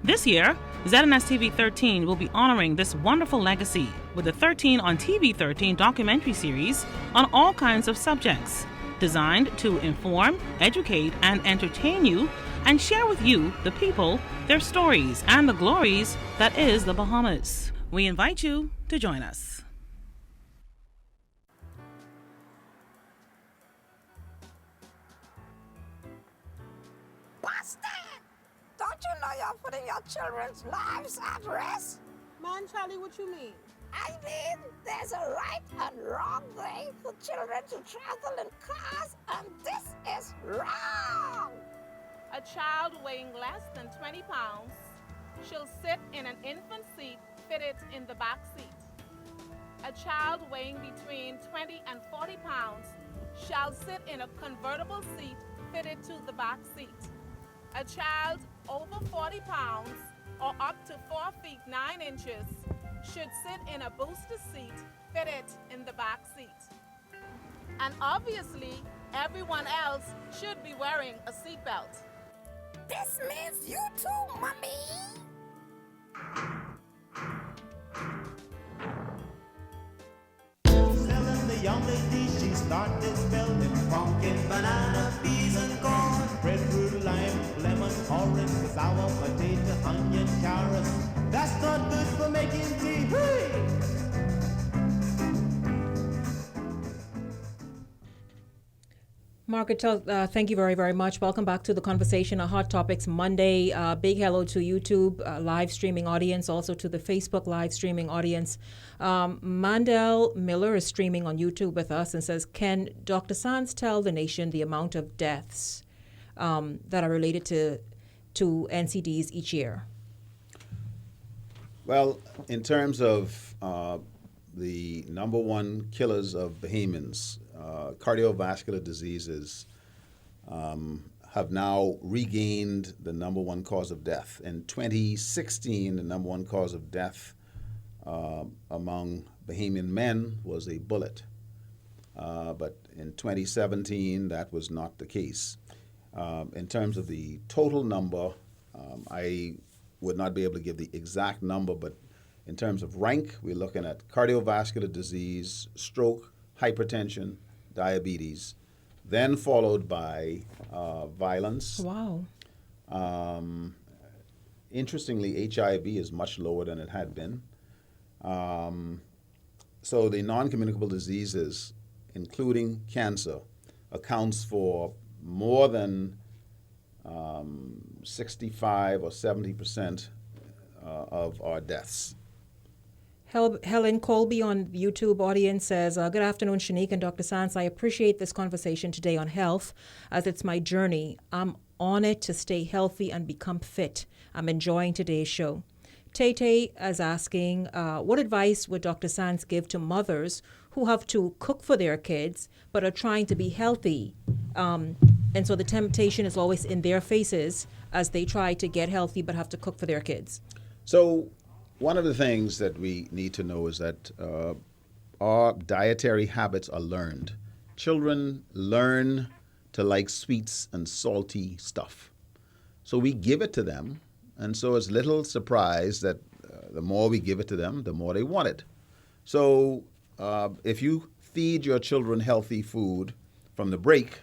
This year, ZNS TV 13 will be honoring this wonderful legacy with the 13 on TV 13 documentary series on all kinds of subjects, designed to inform, educate, and entertain you, and share with you, the people, their stories and the glories that is the Bahamas. We invite you to join us. What's that? Don't you know you're putting your children's lives at risk? Man, Charlie, what you mean? I mean, there's a right and wrong way for children to travel in cars, and this is wrong. A child weighing less than 20 pounds shall sit in an infant seat fitted in the back seat. A child weighing between 20 and 40 pounds shall sit in a convertible seat fitted to the back seat. A child over 40 pounds or up to 4 feet 9 inches should sit in a booster seat fitted in the back seat. And obviously, everyone else should be wearing a seatbelt. This means you too, Mommy. Selling the young lady, she started spelling pumpkin, banana, peas, and corn. Breadfruit, lime, lemon, orange, sour, potato, onion, carrots. That's not good for making tea. Hey! Margaret, thank you very, very much. Welcome back to the conversation, a Hot Topics Monday. Big hello to YouTube live streaming audience, also to the Facebook live streaming audience. Mandel Miller is streaming on YouTube with us and says, can Dr. Sands tell the nation the amount of deaths that are related to NCDs each year? Well, in terms of the number one killers of Bahamians, cardiovascular diseases have now regained the number one cause of death. In 2016, the number one cause of death among Bahamian men was a bullet. But in 2017, that was not the case. In terms of the total number, I would not be able to give the exact number, but in terms of rank, we're looking at cardiovascular disease, stroke, hypertension, diabetes, then followed by violence. Wow. Interestingly, HIV is much lower than it had been. So the non-communicable diseases, including cancer, accounts for more than 65 or 70% of our deaths. Helen Colby on YouTube audience says, good afternoon, Shenique and Dr. Sands. I appreciate this conversation today on health as it's my journey. I'm on it to stay healthy and become fit. I'm enjoying today's show. Tay is asking, what advice would Dr. Sands give to mothers who have to cook for their kids but are trying to be healthy? And so the temptation is always in their faces as they try to get healthy but have to cook for their kids. So one of the things that we need to know is that our dietary habits are learned. Children learn to like sweets and salty stuff. So we give it to them, and so it's little surprise that the more we give it to them, the more they want it. So if you feed your children healthy food from the break,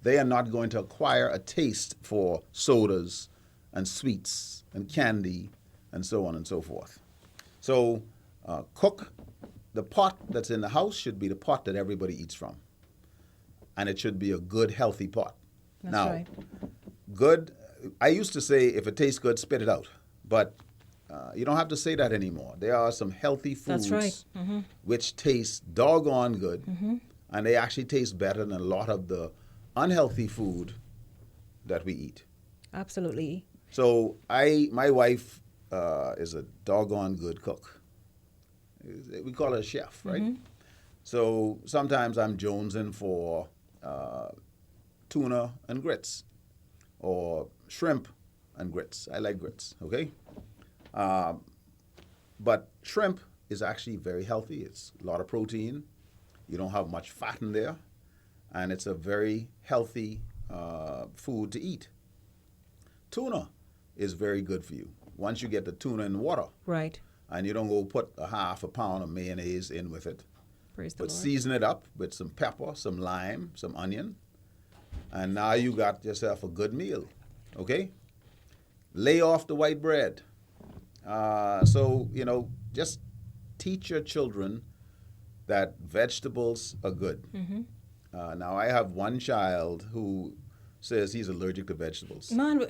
they are not going to acquire a taste for sodas and sweets and candy and so on and so forth. So cook. The pot that's in the house should be the pot that everybody eats from. And it should be a good, healthy pot. That's now, right. Good, I used to say if it tastes good, spit it out. But you don't have to say that anymore. There are some healthy foods That's right. Mm-hmm. which taste doggone good. Mm-hmm. And they actually taste better than a lot of the unhealthy food that we eat. Absolutely. So my wife is a doggone good cook. We call her a chef, right? Mm-hmm. So sometimes I'm jonesing for tuna and grits or shrimp and grits. I like grits, okay? But shrimp is actually very healthy. It's a lot of protein. You don't have much fat in there. And it's a very healthy food to eat. Tuna is very good for you. Once you get the tuna in water. Right. And you don't go put a half a pound of mayonnaise in with it. Praise the But Lord. season it up with some pepper, some lime, some onion. And now you got yourself a good meal. Okay? Lay off the white bread. So, just teach your children that vegetables are good. Mm-hmm. Now, I have one child who says he's allergic to vegetables. Man,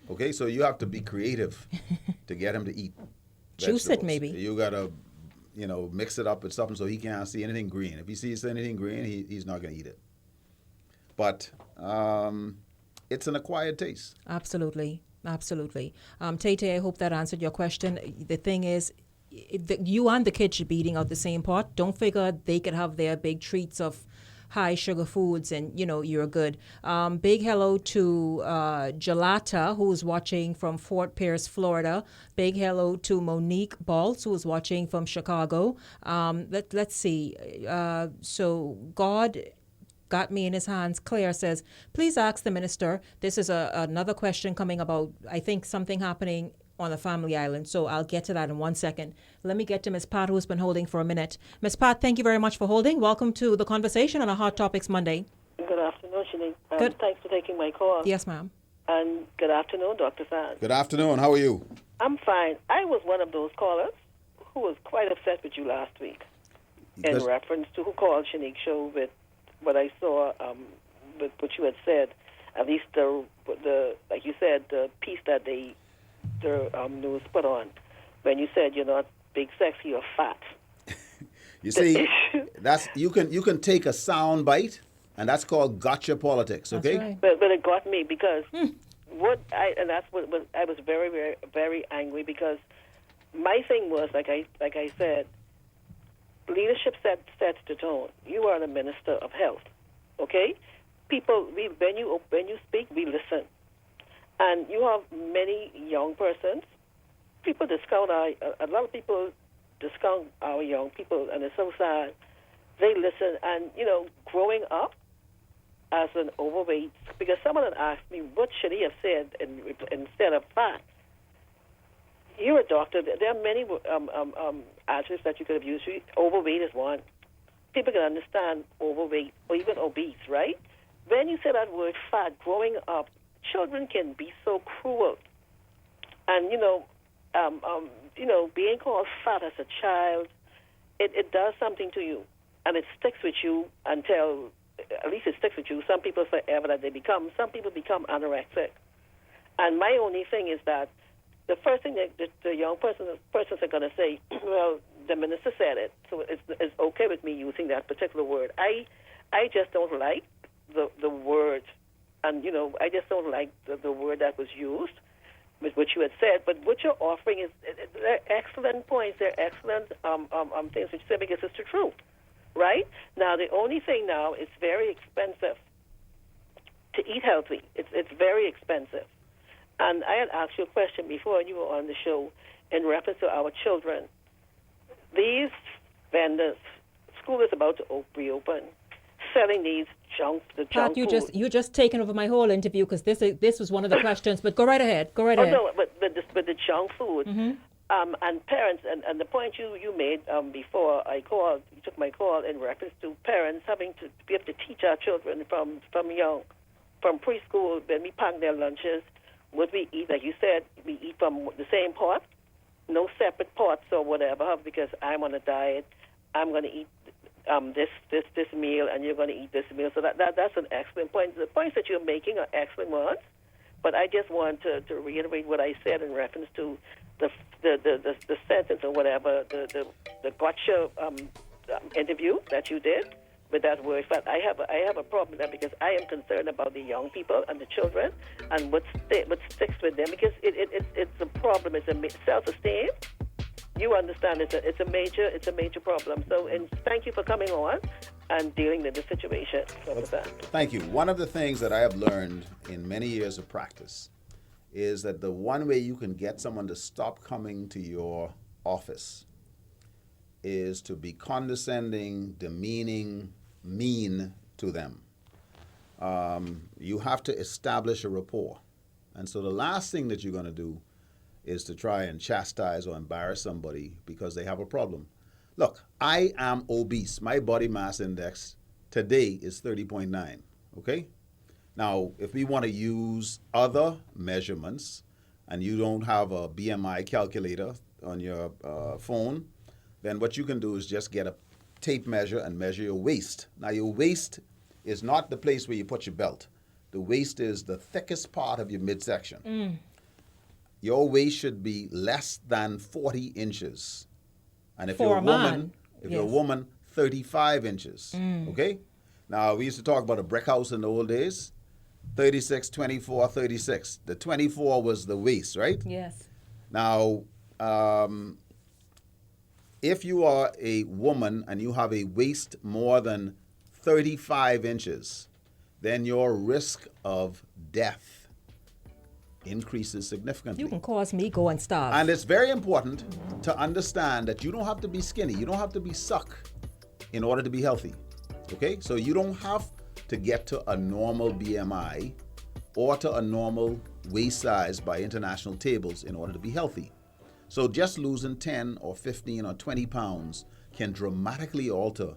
Okay, so you have to be creative to get him to eat juice it vegetables. maybe. You got to, mix it up with something so he can't see anything green. If he sees anything green, he's not going to eat it. But it's an acquired taste. Absolutely. Absolutely. Tay, I hope that answered your question. The thing is, you and the kids should be eating out the same pot. Don't figure they could have their big treats of high sugar foods and, you're good. Big hello to Gelata, who's watching from Fort Pierce, Florida. Big hello to Monique Baltz, who's watching from Chicago. Let's see. So God got me in his hands. Claire says, please ask the minister. This is another question coming about, I think, something happening on the family island. So I'll get to that in 1 second. Let me get to Miss Pat, who's been holding for a minute. Miss Pat, thank you very much for holding. Welcome to the conversation on a Hot Topics Monday. Good afternoon, Shenique. Good. Thanks for taking my call. Yes, ma'am. And good afternoon, Dr. Sands. Good afternoon. How are you? I'm fine. I was one of those callers who was quite upset with you last week in reference to who called Shenique's show with what I saw, with what you had said. At least the like you said, the piece that the news put on when you said you're not big, sexy, or fat. You see, that's you can take a sound bite, and that's called gotcha politics. Okay. That's right. But it got me because that's what I was very, very, very angry because my thing was like I said, leadership sets the tone. You are the minister of health. Okay, people, when you speak, we listen. And you have many young persons. People discount a lot of people discount our young people, and it's so sad. They listen, and growing up as an overweight, because someone had asked me what should he have said instead of fat. You're a doctor. There are many adjectives that you could have used. Overweight is one. People can understand overweight or even obese, right? When you say that word fat, growing up, children can be so cruel, and being called fat as a child, it does something to you, and it sticks with you until, at least it sticks with you. Some people forever that some people become anorexic, and my only thing is that the first thing that the young persons are going to say, well, the minister said it, so it's okay with me using that particular word. I just don't like the word, and I just don't like the word that was used, with what you had said. But what you're offering is they're excellent points. They're excellent things which you said, because it's the truth, right? Now the only thing now, it's very expensive to eat healthy. It's very expensive. And I had asked you a question before you were on the show in reference to our children. These vendors, school is about to reopen, selling these junk food. You're just taking over my whole interview, because this was one of the questions. But go right ahead. Go right ahead. No, but the junk food, and parents, and the point you made before I called, you took my call in reference to parents having to be able to teach our children from young, from preschool, when we pack their lunches. What we eat, like you said, we eat from the same pot, no separate pots or whatever, because I'm on a diet. I'm going to eat this meal, and you're going to eat this meal. So that's an excellent point. The points that you're making are excellent ones, but I just want to reiterate what I said in reference to the sentence or whatever, the gotcha interview that you did with that word. But I have a problem with that, because I am concerned about the young people and the children and what sticks with them, because it's a problem. It's a self-esteem. You understand it's a major problem. So, and thank you for coming on and dealing with the situation. Thank you. One of the things that I have learned in many years of practice is that the one way you can get someone to stop coming to your office is to be condescending, demeaning, mean to them. You have to establish a rapport. And so the last thing that you're going to do is to try and chastise or embarrass somebody because they have a problem. Look, I am obese. My body mass index today is 30.9, okay? Now, if we want to use other measurements and you don't have a BMI calculator on your phone, then what you can do is just get a tape measure and measure your waist. Now, your waist is not the place where you put your belt. The waist is the thickest part of your midsection. Your waist should be less than 40 inches. And if you're a woman, 35 inches. Okay? Now, we used to talk about a brick house in the old days. 36, 24, 36. The 24 was the waist, right? Yes. Now, if you are a woman and you have a waist more than 35 inches, then your risk of death increases significantly. You can cause me go and starve. And it's very important to understand that you don't have to be skinny. You don't have to be suck in order to be healthy. Okay? So you don't have to get to a normal BMI or to a normal waist size by international tables in order to be healthy. So just losing 10 or 15 or 20 pounds can dramatically alter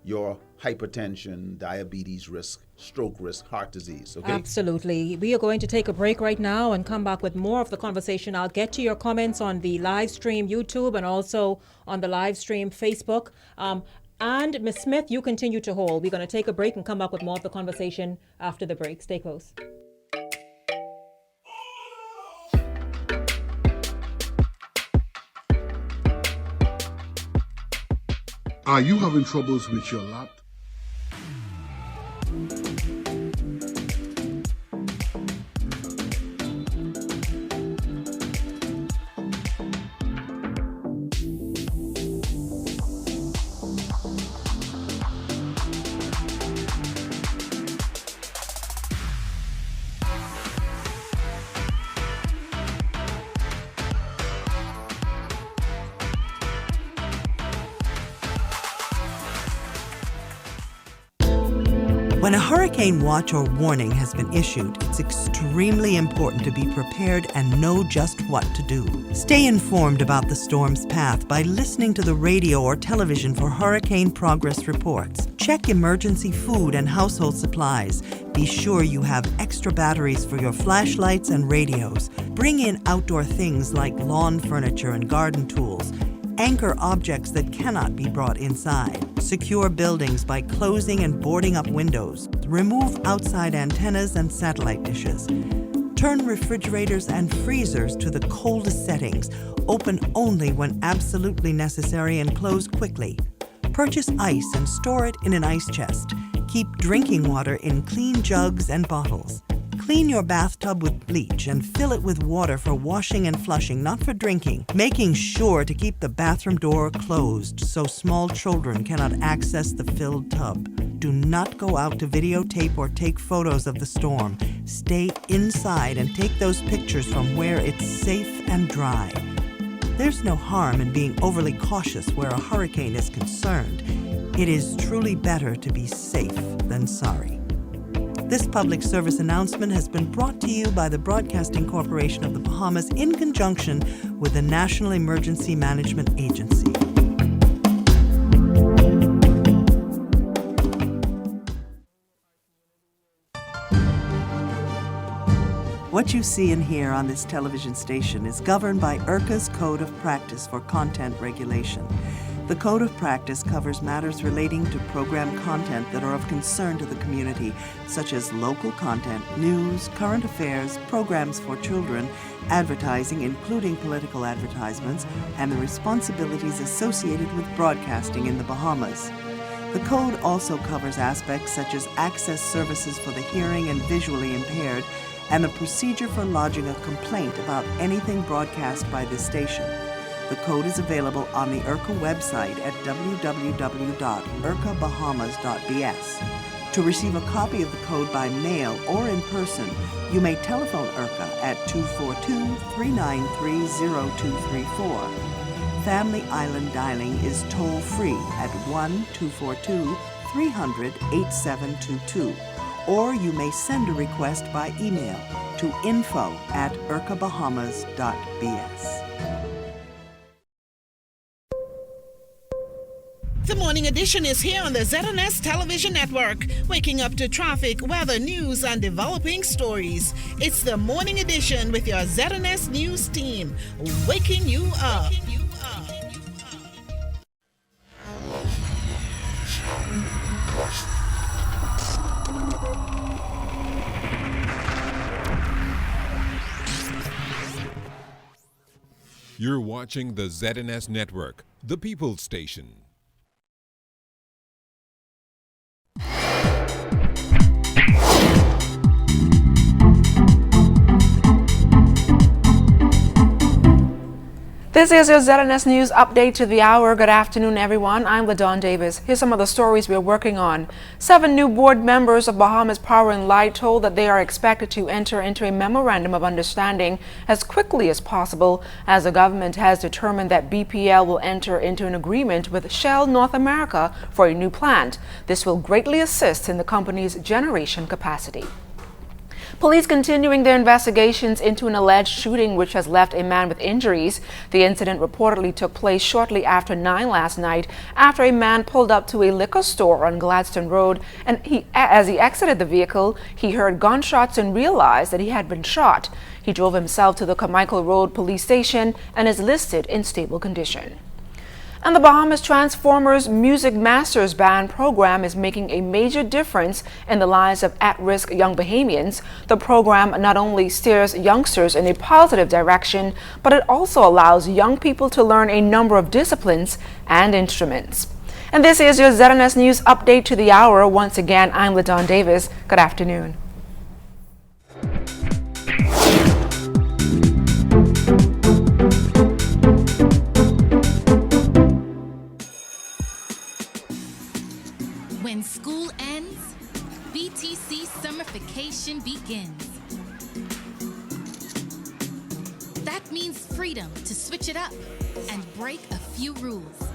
your hypertension, diabetes risk, stroke risk, heart disease. Okay? Absolutely. We are going to take a break right now and come back with more of the conversation. I'll get to your comments on the live stream YouTube and also on the live stream Facebook. And Ms. Smith, you continue to hold. We're going to take a break and come back with more of the conversation after the break. Stay close. Are you having troubles with your laptop? When a hurricane watch or warning has been issued, it's extremely important to be prepared and know just what to do. Stay informed about the storm's path by listening to the radio or television for hurricane progress reports. Check emergency food and household supplies. Be sure you have extra batteries for your flashlights and radios. Bring in outdoor things like lawn furniture and garden tools. Anchor objects that cannot be brought inside. Secure buildings by closing and boarding up windows. Remove outside antennas and satellite dishes. Turn refrigerators and freezers to the coldest settings. Open only when absolutely necessary and close quickly. Purchase ice and store it in an ice chest. Keep drinking water in clean jugs and bottles. Clean your bathtub with bleach and fill it with water for washing and flushing, not for drinking, making sure to keep the bathroom door closed so small children cannot access the filled tub. Do not go out to videotape or take photos of the storm. Stay inside and take those pictures from where it's safe and dry. There's no harm in being overly cautious where a hurricane is concerned. It is truly better to be safe than sorry. This public service announcement has been brought to you by the Broadcasting Corporation of the Bahamas in conjunction with the National Emergency Management Agency. What you see and hear on this television station is governed by IRCA's Code of Practice for Content Regulation. The Code of Practice covers matters relating to program content that are of concern to the community, such as local content, news, current affairs, programs for children, advertising, including political advertisements, and the responsibilities associated with broadcasting in the Bahamas. The Code also covers aspects such as access services for the hearing and visually impaired, and the procedure for lodging a complaint about anything broadcast by this station. The code is available on the IRCA website at www.ircabahamas.bs. To receive a copy of the code by mail or in person, you may telephone IRCA at 242-393-0234. Family Island dialing is toll-free at 1-242-300-8722. Or you may send a request by email to info@ircabahamas.bs. The Morning Edition is here on the ZNS Television Network, waking up to traffic, weather, news, and developing stories. It's the Morning Edition with your ZNS News team, waking you up. You're watching the ZNS Network, the People's Station. This is your ZNS News update to the hour. Good afternoon, everyone. I'm LaDawn Davis. Here's some of the stories we're working on. 7 new board members of Bahamas Power and Light told that they are expected to enter into a memorandum of understanding as quickly as possible, as the government has determined that BPL will enter into an agreement with Shell North America for a new plant. This will greatly assist in the company's generation capacity. Police continuing their investigations into an alleged shooting which has left a man with injuries. The incident reportedly took place shortly after 9 last night after a man pulled up to a liquor store on Gladstone Road, and as he exited the vehicle, he heard gunshots and realized that he had been shot. He drove himself to the Carmichael Road police station and is listed in stable condition. And the Bahamas Transformers Music Masters Band program is making a major difference in the lives of at-risk young Bahamians. The program not only steers youngsters in a positive direction, but it also allows young people to learn a number of disciplines and instruments. And this is your ZNS News update to the hour. Once again, I'm LaDawn Davis. Good afternoon. When school ends, BTC summer vacation begins. That means freedom to switch it up and break a few rules.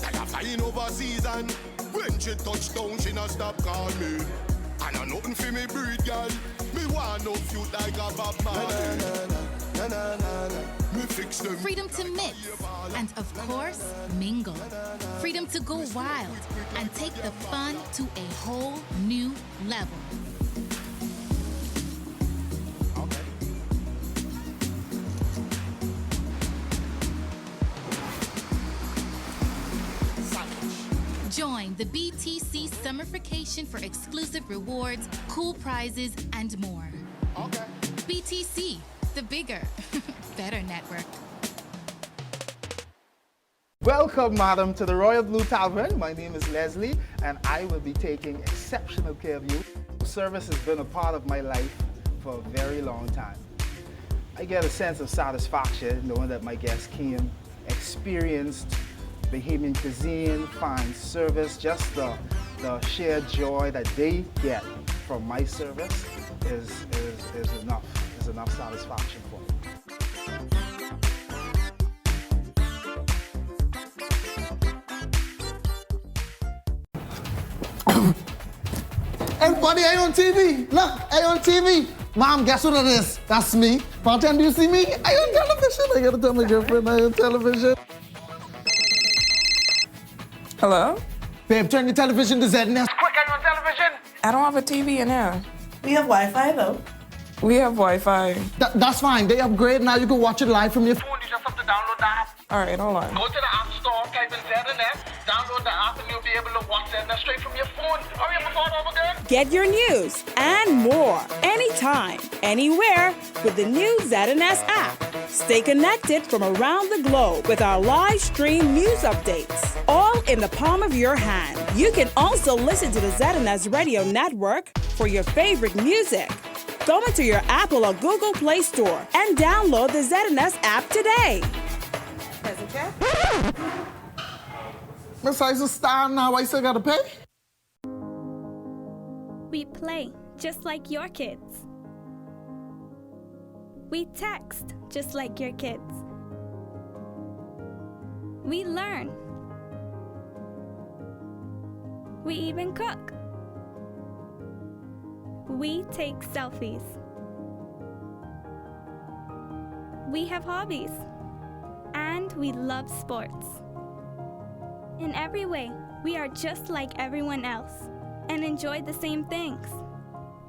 I got flying over season. When she touch down, she not stop call me. And I nothing for me breed, girl. Me want no feud like a Bob Marley. Freedom to mix and, of course, mingle. Freedom to go wild and take the fun to a whole new level. Join the BTC Summer Vacation for exclusive rewards, cool prizes, and more. HBTC, the bigger, better network. Welcome, madam, to the Royal Blue Tavern. My name is Leslie, and I will be taking exceptional care of you. Service has been a part of my life for a very long time. I get a sense of satisfaction knowing that my guests came, experienced Bahamian cuisine, fine service, just the sheer joy that they get from my service is enough satisfaction for me. Everybody, I on TV. Look, I on TV. Mom, guess what it is? That's me. Bartender, do you see me? I on television. I gotta tell my girlfriend I on television. Hello? Babe, turn your television to ZNS. Quick, I on television. I don't have a TV in here. We have Wi-Fi though. We have Wi-Fi. That's fine. They upgrade now. You can watch it live from your phone. You just have to download the app. All right, hold on. Go to the App Store, type in ZNS, download the app, and you'll be able to watch ZNS straight from your phone. Hurry up and start over again. Get your news and more anytime, anywhere with the new ZNS app. Stay connected from around the globe with our live stream news updates, all in the palm of your hand. You can also listen to the ZNS Radio Network for your favorite music. Go into your Apple or Google Play Store and download the ZNS app today. Miss I's star now. I still gotta pay? We play just like your kids. We text just like your kids. We learn. We even cook. We take selfies. We have hobbies. And we love sports. In every way, we are just like everyone else and enjoy the same things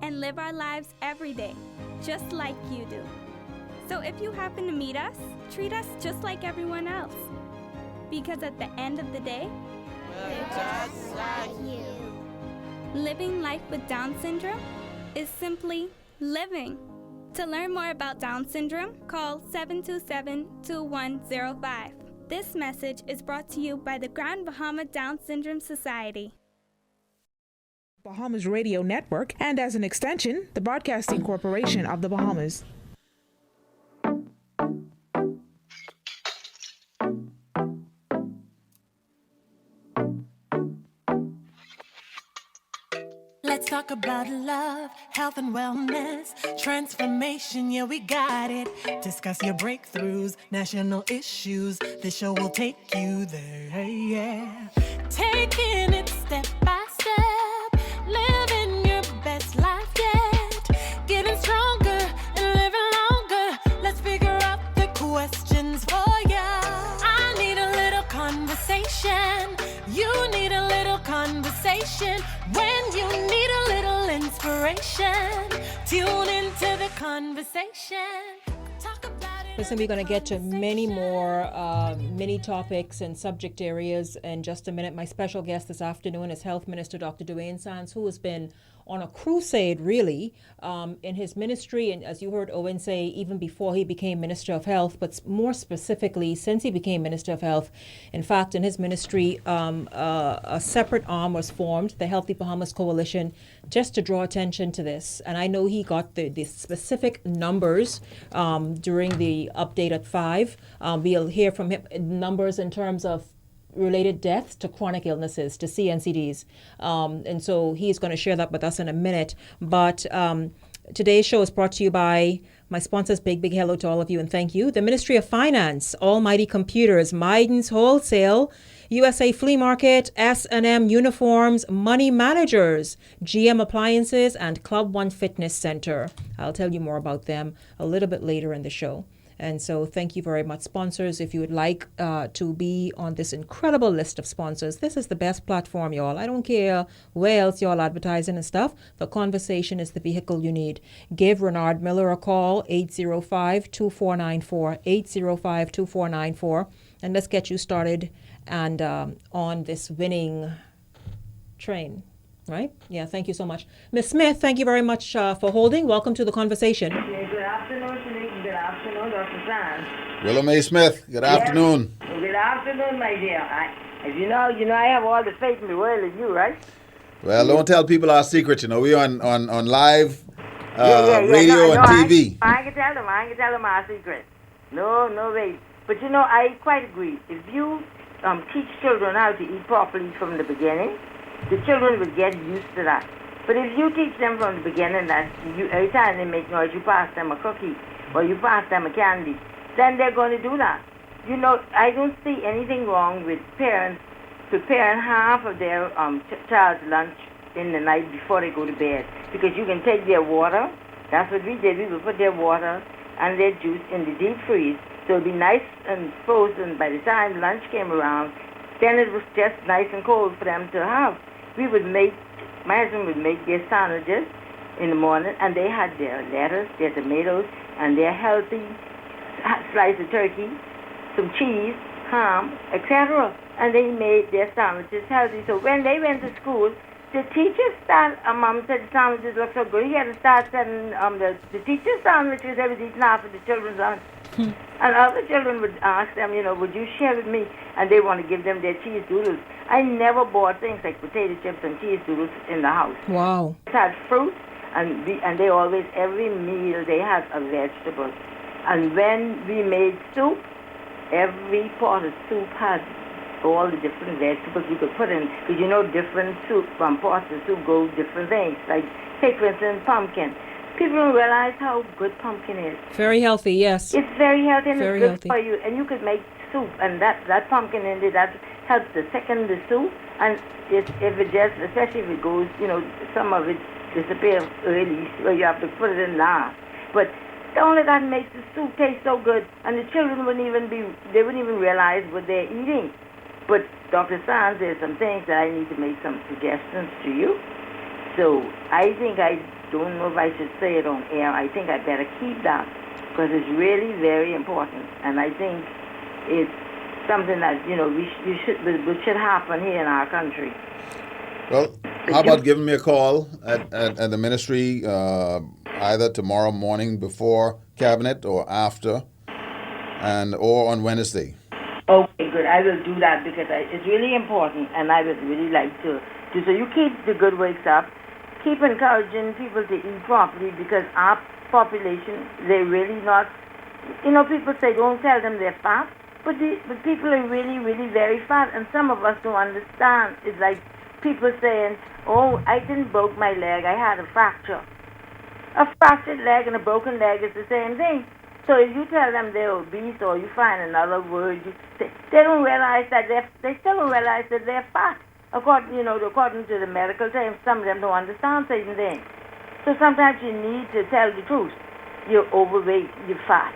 and live our lives every day, just like you do. So if you happen to meet us, treat us just like everyone else. Because at the end of the day, we're just like you. Living life with Down syndrome is simply living. To learn more about Down syndrome, call 727-2105. This message is brought to you by the Grand Bahama Down Syndrome Society. Bahamas Radio Network, and as an extension, the Broadcasting Corporation of the Bahamas. Let's talk about love, health and wellness, transformation, yeah, we got it. Discuss your breakthroughs, national issues. This show will take you there, yeah. Taking it step by step, living your best life yet. Getting stronger and living longer. Let's figure out the questions for ya. I need a little conversation. You need a little conversation. When you need a little inspiration, tune into the conversation. Listen, we're going to get to many more mini topics and subject areas in just a minute. My special guest this afternoon is Health Minister Dr. Dwayne Sands, who has been on a crusade, really, in his ministry. And as you heard Owen say, even before he became Minister of Health, but more specifically, since he became Minister of Health, in fact, in his ministry, a separate arm was formed, the Healthy Bahamas Coalition, just to draw attention to this. And I know he got the specific numbers during the update at 5. We'll hear from him numbers in terms of related deaths to chronic illnesses, to CNCDs. And so he's going to share that with us in a minute. But today's show is brought to you by my sponsors. Big hello to all of you and thank you. The Ministry of Finance, Almighty Computers, Miden's Wholesale, USA Flea Market, S&M Uniforms, Money Managers, GM Appliances, and Club One Fitness Center. I'll tell you more about them a little bit later in the show. And so thank you very much, sponsors. If you would like to be on this incredible list of sponsors, this is the best platform, y'all. I don't care where else y'all advertising and stuff. The conversation is the vehicle you need. Give Renard Miller a call, 805-2494, 805-2494. And let's get you started and on this winning train. Right? Yeah, thank you so much. Ms. Smith, thank you very much for holding. Welcome to the conversation. Good afternoon, Shenique. Good afternoon, Dr. Sands. Willa Mae Smith, good afternoon. Good afternoon, my dear. As you know, I have all the faith in the world in you, right? Well, don't tell people our secret. We on live No, radio and TV. I can tell them our secret. No way. But I quite agree. If you teach children how to eat properly from the beginning, the children will get used to that. But if you teach them from the beginning that every time they make noise, you pass them a cookie or you pass them a candy, then they're going to do that. I don't see anything wrong with parents preparing half of their child's lunch in the night before they go to bed, because you can take their water. That's what we did. We would put their water and their juice in the deep freeze, so it'd be nice and frozen by the time lunch came around. Then it was just nice and cold for them to have. My husband would make their sandwiches in the morning, and they had their lettuce, their tomatoes, and their healthy slice of turkey, some cheese, ham, etc. And they made their sandwiches healthy. So when they went to school, the teachers Mom said the sandwiches look so good. He had to start sending the teacher's sandwiches. They was eating half of the children's lunch. And other children would ask them, would you share with me? And they want to give them their cheese doodles. I never bought things like potato chips and cheese doodles in the house. Wow. It had fruit, and they always, every meal, they had a vegetable. And when we made soup, every pot of soup had all the different vegetables you could put in. Because different soup from pots of soup go different things. Like, take for instance, pumpkin. People don't realize how good pumpkin is. Very healthy, yes. It's very healthy and very it's good healthy for you. And you could make soup, and that pumpkin in it, that helps to thicken the soup. And if it just, especially if it goes, some of it disappears early, so you have to put it in last. But only that makes the soup taste so good, and the children wouldn't even realize what they're eating. But Dr. Sands, there's some things that I need to make some suggestions to you. So I think, I don't know if I should say it on air. I think I better keep that, because it's really very important. And I think it's something that, we should happen here in our country. Well, how about giving me a call at the ministry either tomorrow morning before cabinet or after, or on Wednesday? Okay, good. I will do that, because it's really important, and I would really like to. So you keep the good works up. Keep encouraging people to eat properly, because our population, they're really not, people say don't tell them they're fat, but people are really, really very fat, and some of us don't understand. It's like people saying, oh, I didn't break my leg, I had a fracture. A fractured leg and a broken leg is the same thing. So if you tell them they're obese, or you find another word, they don't realize that they still don't realize that they're fat. According to the medical terms, some of them don't understand certain things. So sometimes you need to tell the truth. You're overweight, you're fat,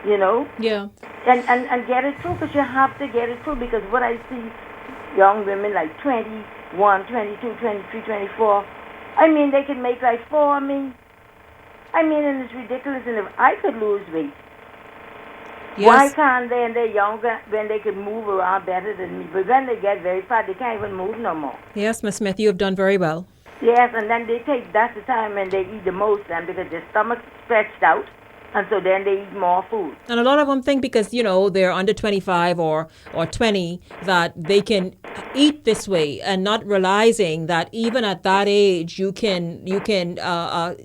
Yeah. And get it through, because you have to get it through, because what I see, young women like 21, 22, 23, 24, they can make like 4 of me. And it's ridiculous. And if I could lose weight, yes, why can't they, and they're younger, when they can move around better than me? But when they get very fat, they can't even move no more. Yes, Ms. Smith, you have done very well. Yes, and then that's the time when they eat the most, then, because their stomach's stretched out, and so then they eat more food. And a lot of them think because, they're under 25 or 20 that they can eat this way, and not realizing that even at that age you can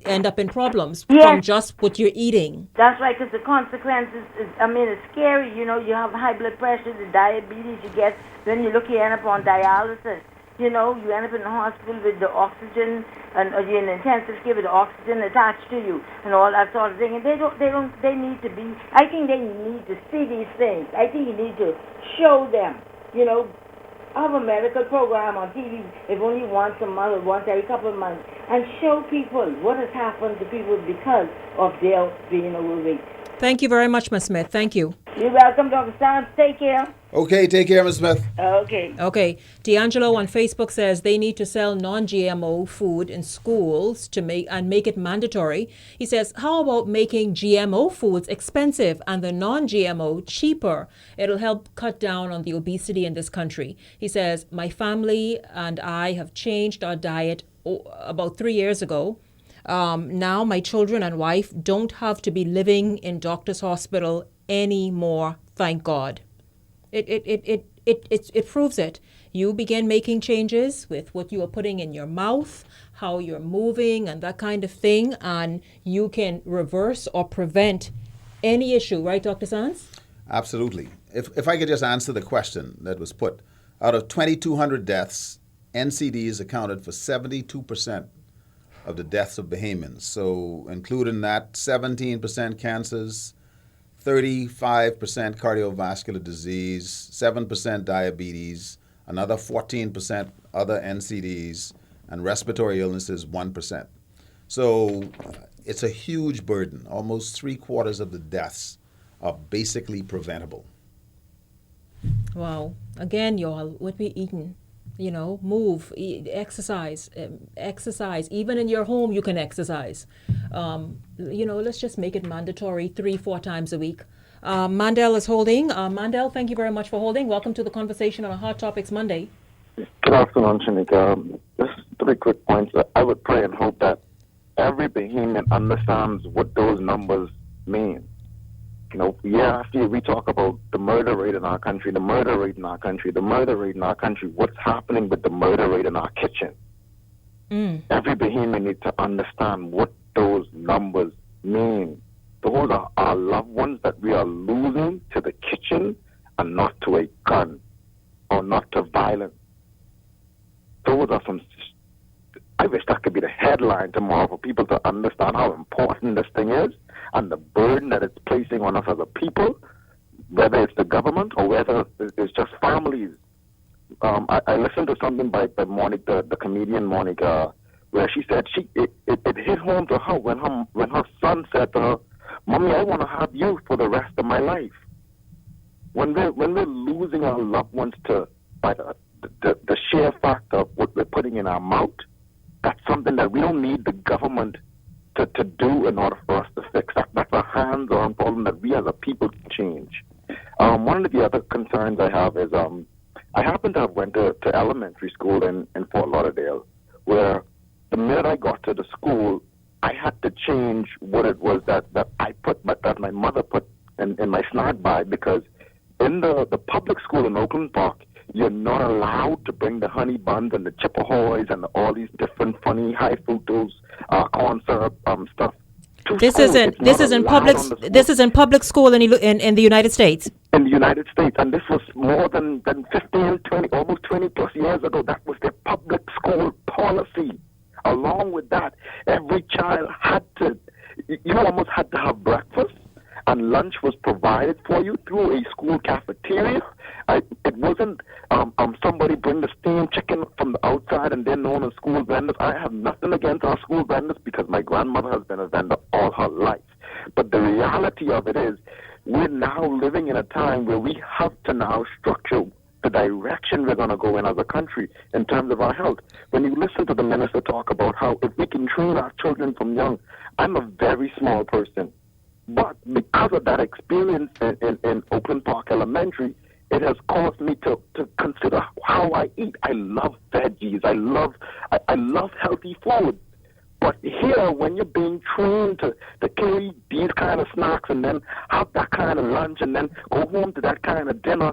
end up in problems from just what you're eating. That's right, because the consequences, it's scary. You have high blood pressure, the diabetes you get, then you end up on dialysis. You end up in the hospital with the oxygen, and you're in intensive care with the oxygen attached to you, and all that sort of thing. And they need to be, I think they need to see these things. I think you need to show them, have a medical program on TV, if only once a month or once every couple of months, and show people what has happened to people because of their being overweight. Thank you very much, Ms. Smith. Thank you. You're welcome, Dr. Stans. Take care. Okay, take care, Ms. Smith. Okay. Okay. D'Angelo on Facebook says they need to sell non-GMO food in schools to make it mandatory. He says, how about making GMO foods expensive and the non-GMO cheaper? It'll help cut down on the obesity in this country. He says, my family and I have changed our diet about 3 years ago. Now my children and wife don't have to be living in doctor's hospital anymore, thank God. It proves it. You begin making changes with what you are putting in your mouth, how you're moving, and that kind of thing, and you can reverse or prevent any issue, right, Dr. Sands? Absolutely. If I could just answer the question that was put, out of 2,200 deaths, NCDs accounted for 72% of the deaths of Bahamians. So including that, 17% cancers, 35% cardiovascular disease, 7% diabetes, another 14% other NCDs, and respiratory illnesses, 1%. So it's a huge burden. Almost 3/4 of the deaths are basically preventable. Wow. Again, y'all, what we eating? You know, move, exercise. Even in your home, you can exercise. Let's just make it mandatory 3-4 times a week. Mandel is holding. Mandel, thank you very much for holding. Welcome to the conversation on Hot Topics Monday. Good afternoon, Shenique. Just 3 quick points. I would pray and hope that every Bahamian understands what those numbers mean. Year after year, we talk about the murder rate in our country, the murder rate in our country, the murder rate in our country. What's happening with the murder rate in our kitchen? Every Bahamian needs to understand what those numbers mean. Those are our loved ones that we are losing to the kitchen and not to a gun or not to violence. Those are some... I wish that could be the headline tomorrow for people to understand how important this thing is and the burden that it's placing on us as a people, whether it's the government or whether it's just families. I listened to something by Monica, the comedian Monica, where she said it hit home to her when her son said to her, "Mommy, I want to have you for the rest of my life." When we're losing our loved ones by the sheer fact of what we're putting in our mouth, that's something that we don't need the government to do in order for us to fix. That's a hands-on problem that we as a people can change. One of the other concerns I have is I happen to have went to elementary school in Fort Lauderdale, where the minute I got to the school, I had to change what it was that my mother put in my snack bag, because in the public school in Oakland Park, you're not allowed to bring the honey buns and the Chippehoys and all these different funny high fructose corn syrup stuff. This is in public school in the United States. In the United States, and this was more than 15, 20, almost 20 plus years ago. That was their public school policy. Along with that, every child you almost had to have breakfast, and lunch was provided for you through a school cafeteria. It wasn't somebody bring the steamed chicken from the outside and they're known as school vendors. I have nothing against our school vendors because my grandmother has been a vendor all her life. But the reality of it is we're now living in a time where we have to now structure the direction we're going to go in as a country in terms of our health. When you listen to the minister talk about how if we can train our children from young, I'm a very small person. But because of that experience in Oakland Park Elementary, it has caused me to consider how I eat. I love veggies. I love healthy food. But here, when you're being trained to carry these kind of snacks and then have that kind of lunch and then go home to that kind of dinner,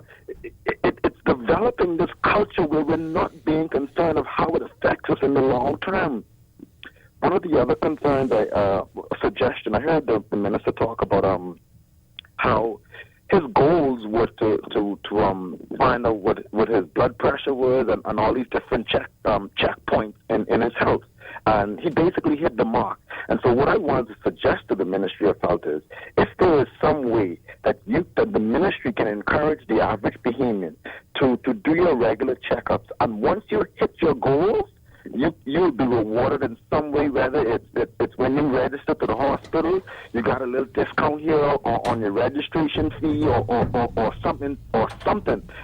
it's developing this culture where we're not being concerned of how it affects us in the long term. One of the other concerns, a suggestion, I heard the minister talk about how his goals were to find out what his blood pressure was and all these different checkpoints in his health. And he basically hit the mark. And so what I wanted to suggest to the Ministry of Health is, if there is some way that the ministry can encourage the average Bahamian to do your regular checkups, and once you hit your goals, you'll be rewarded in some way, whether it's when you register to the hospital, you got a little discount here on your registration fee or something.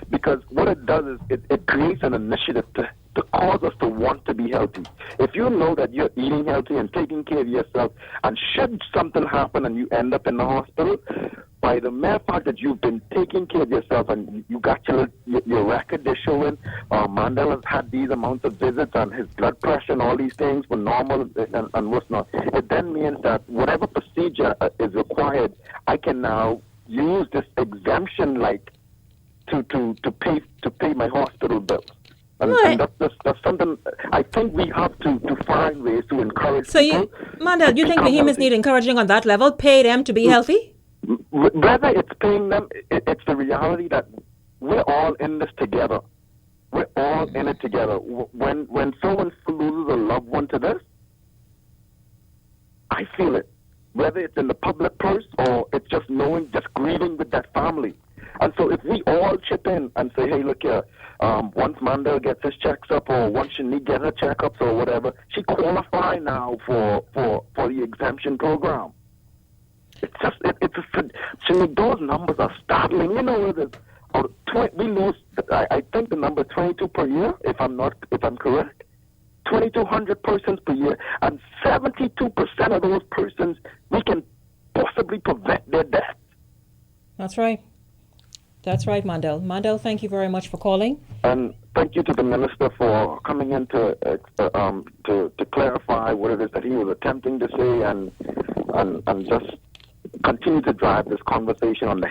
Because what it does is it creates an initiative to cause us to want to be healthy. If you know that you're eating healthy and taking care of yourself, and should something happen and you end up in the hospital, by the mere fact that you've been taking care of yourself and you got your record is showing, Mandela's had these amounts of visits and his blood pressure and all these things were normal and what's not. It then means that whatever procedure is required, I can now use this exemption to pay my hospital bills. And that's something I think we have to find ways to encourage people. Mandel, you think Bahamians need encouraging on that level? Pay them to be healthy? Whether it's paying them, it's the reality that we're all in this together. We're all in it together. When someone loses a loved one to this, I feel it. Whether it's in the public purse or it's just grieving with that family. And so if we all chip in and say, hey, look here, once Mandel gets his checks up or once Shenique gets her checkups or whatever, she qualifies now for the exemption program. Shenique, those numbers are startling. You know, we lose, I think the number 22 per year, if I'm correct. 2,200 persons per year, and 72% of those persons, we can possibly prevent their death. That's right. That's right, Mandel. Mandel, thank you very much for calling. And thank you to the minister for coming in to clarify what it is that he was attempting to say and just continue to drive this conversation on the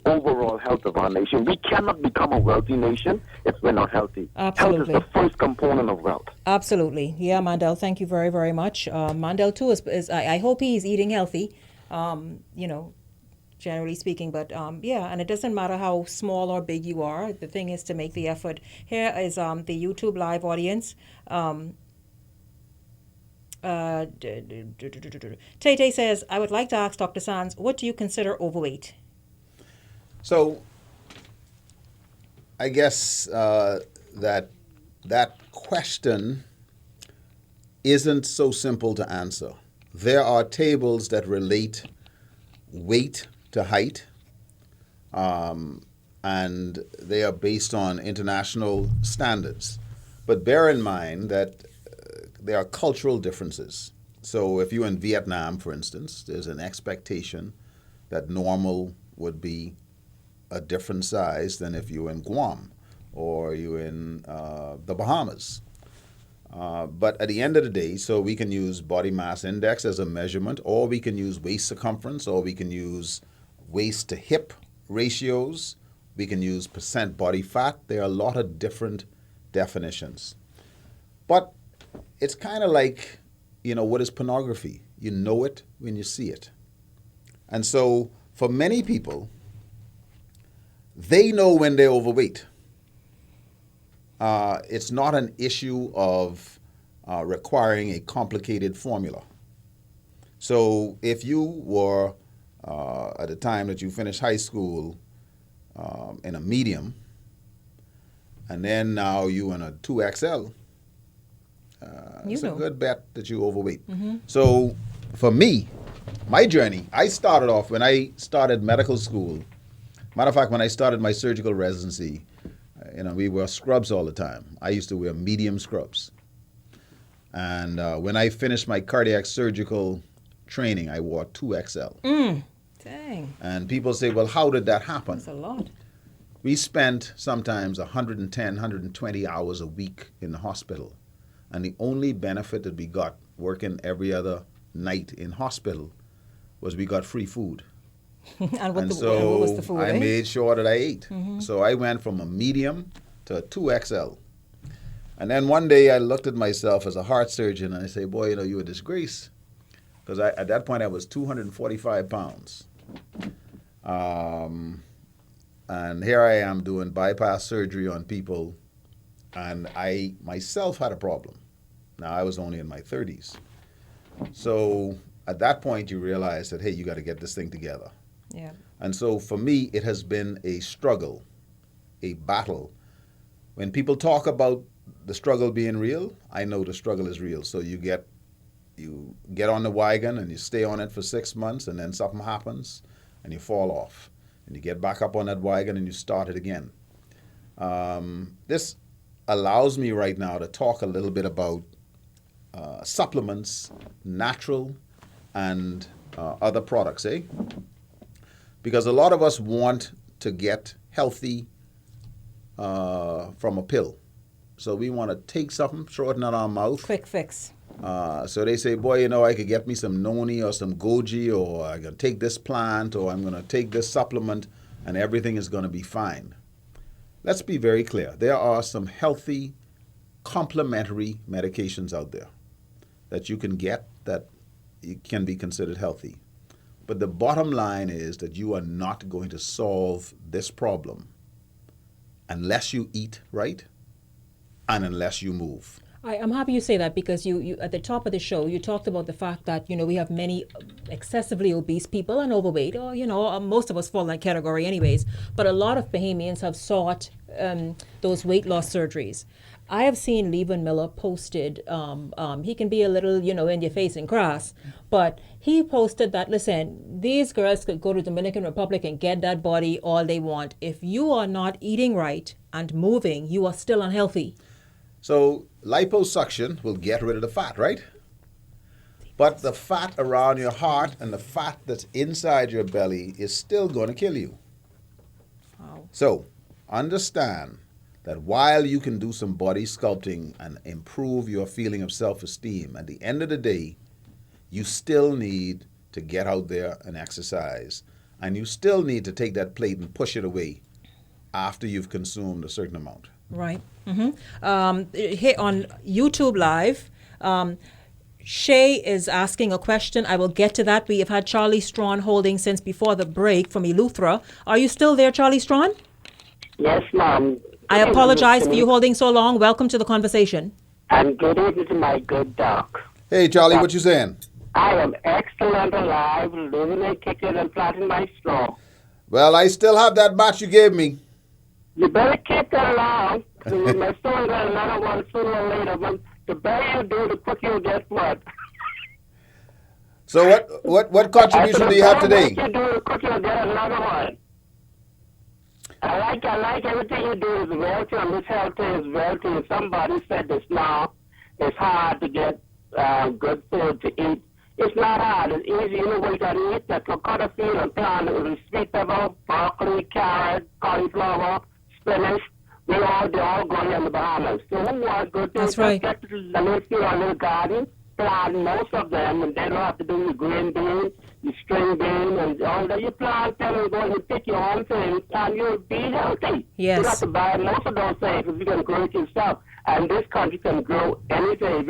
overall health of our nation. We cannot become a wealthy nation if we're not healthy. Absolutely. Health is the first component of wealth. Absolutely. Yeah, Mandel, thank you very, very much. Mandel, too, I hope he's eating healthy, generally speaking. But, and it doesn't matter how small or big you are. The thing is to make the effort. Here is the YouTube live audience. Tay says, I would like to ask Dr. Sands, what do you consider overweight? So, I guess that question isn't so simple to answer. There are tables that relate weight to height, and they are based on international standards. But bear in mind that there are cultural differences. So if you're in Vietnam, for instance, there's an expectation that normal would be a different size than if you're in Guam or you're in the Bahamas. But at the end of the day, so we can use body mass index as a measurement, or we can use waist circumference, or we can use waist to hip ratios. We can use percent body fat. There are a lot of different definitions. But it's kind of like, what is pornography? You know it when you see it. And so for many people, they know when they're overweight. It's not an issue of requiring a complicated formula. So if you were, at the time that you finished high school, in a medium, and then now you in a 2XL, it's a good bet that you're overweight. Mm-hmm. So for me, my journey, I started off when I started medical school. Matter of fact, when I started my surgical residency, we wore scrubs all the time. I used to wear medium scrubs. And when I finished my cardiac surgical training, I wore 2XL. Dang. And people say, well, how did that happen? That's a lot. We spent sometimes 110, 120 hours a week in the hospital. And the only benefit that we got working every other night in hospital was we got free food. And what so was the food? I made sure that I ate. Mm-hmm. So I went from a medium to a 2XL. And then one day I looked at myself as a heart surgeon and I say, boy, you're a disgrace. Because at that point I was 245 pounds. And here I am doing bypass surgery on people. And I myself had a problem. Now, I was only in my 30s. So at that point, you realize that, hey, you got to get this thing together. Yeah. And so for me, it has been a struggle, a battle. When people talk about the struggle being real, I know the struggle is real. So you get on the wagon and you stay on it for 6 months, and then something happens and you fall off. And you get back up on that wagon and you start it again. This allows me right now to talk a little bit about supplements, natural and other products, Because a lot of us want to get healthy from a pill. So we want to take something, throw it in our mouth. Quick fix. So they say, boy, I could get me some noni or some goji, or I'm going to take this plant, or I'm going to take this supplement, and everything is going to be fine. Let's be very clear. There are some healthy, complementary medications out there that you can get that can be considered healthy. But the bottom line is that you are not going to solve this problem unless you eat right and unless you move. I'm happy you say that, because you at the top of the show, you talked about the fact that, we have many excessively obese people and overweight, or, most of us fall in that category anyways, but a lot of Bahamians have sought those weight loss surgeries. I have seen Levin Miller posted, he can be a little, in your face and crass, but he posted that, listen, these girls could go to Dominican Republic and get that body all they want. If you are not eating right and moving, you are still unhealthy. So liposuction will get rid of the fat, right? But the fat around your heart and the fat that's inside your belly is still going to kill you. Wow. So understand that while you can do some body sculpting and improve your feeling of self-esteem, at the end of the day, you still need to get out there and exercise. And you still need to take that plate and push it away after you've consumed a certain amount. Right. Here on YouTube Live, Shay is asking a question. I will get to that. We have had Charlie Strawn holding since before the break from Eleuthera. Are you still there, Charlie Strawn? Yes, ma'am. I apologize for you holding so long. Welcome to the conversation. And good evening to my good doc. Hey, Charlie, what you saying? I am excellent alive, living and kicking and planting my straw. Well, I still have that match you gave me. You better keep that along. My story got another one sooner or later. But the better you do, the quicker you get blood. So what contribution do you have today? The better you do, the quicker you get another one. I like everything you do is wealthy, and this healthy is wealthy. Somebody said this now. It's hard to get good food to eat. It's not hard. It's easy. You know what you got to eat? That's coconut field and plant with sweet pepper, broccoli, carrot, cauliflower, spinach. They're all growing in the Bahamas. So who wants good things? That's right. Get a little garden, plant most of them, and then you have to do your green beans, your string beans, and all that. You plant them and go and pick your own things, and you'll be healthy. Yes. You don't have to buy most of those things if you can grow it yourself. And this country can grow anything.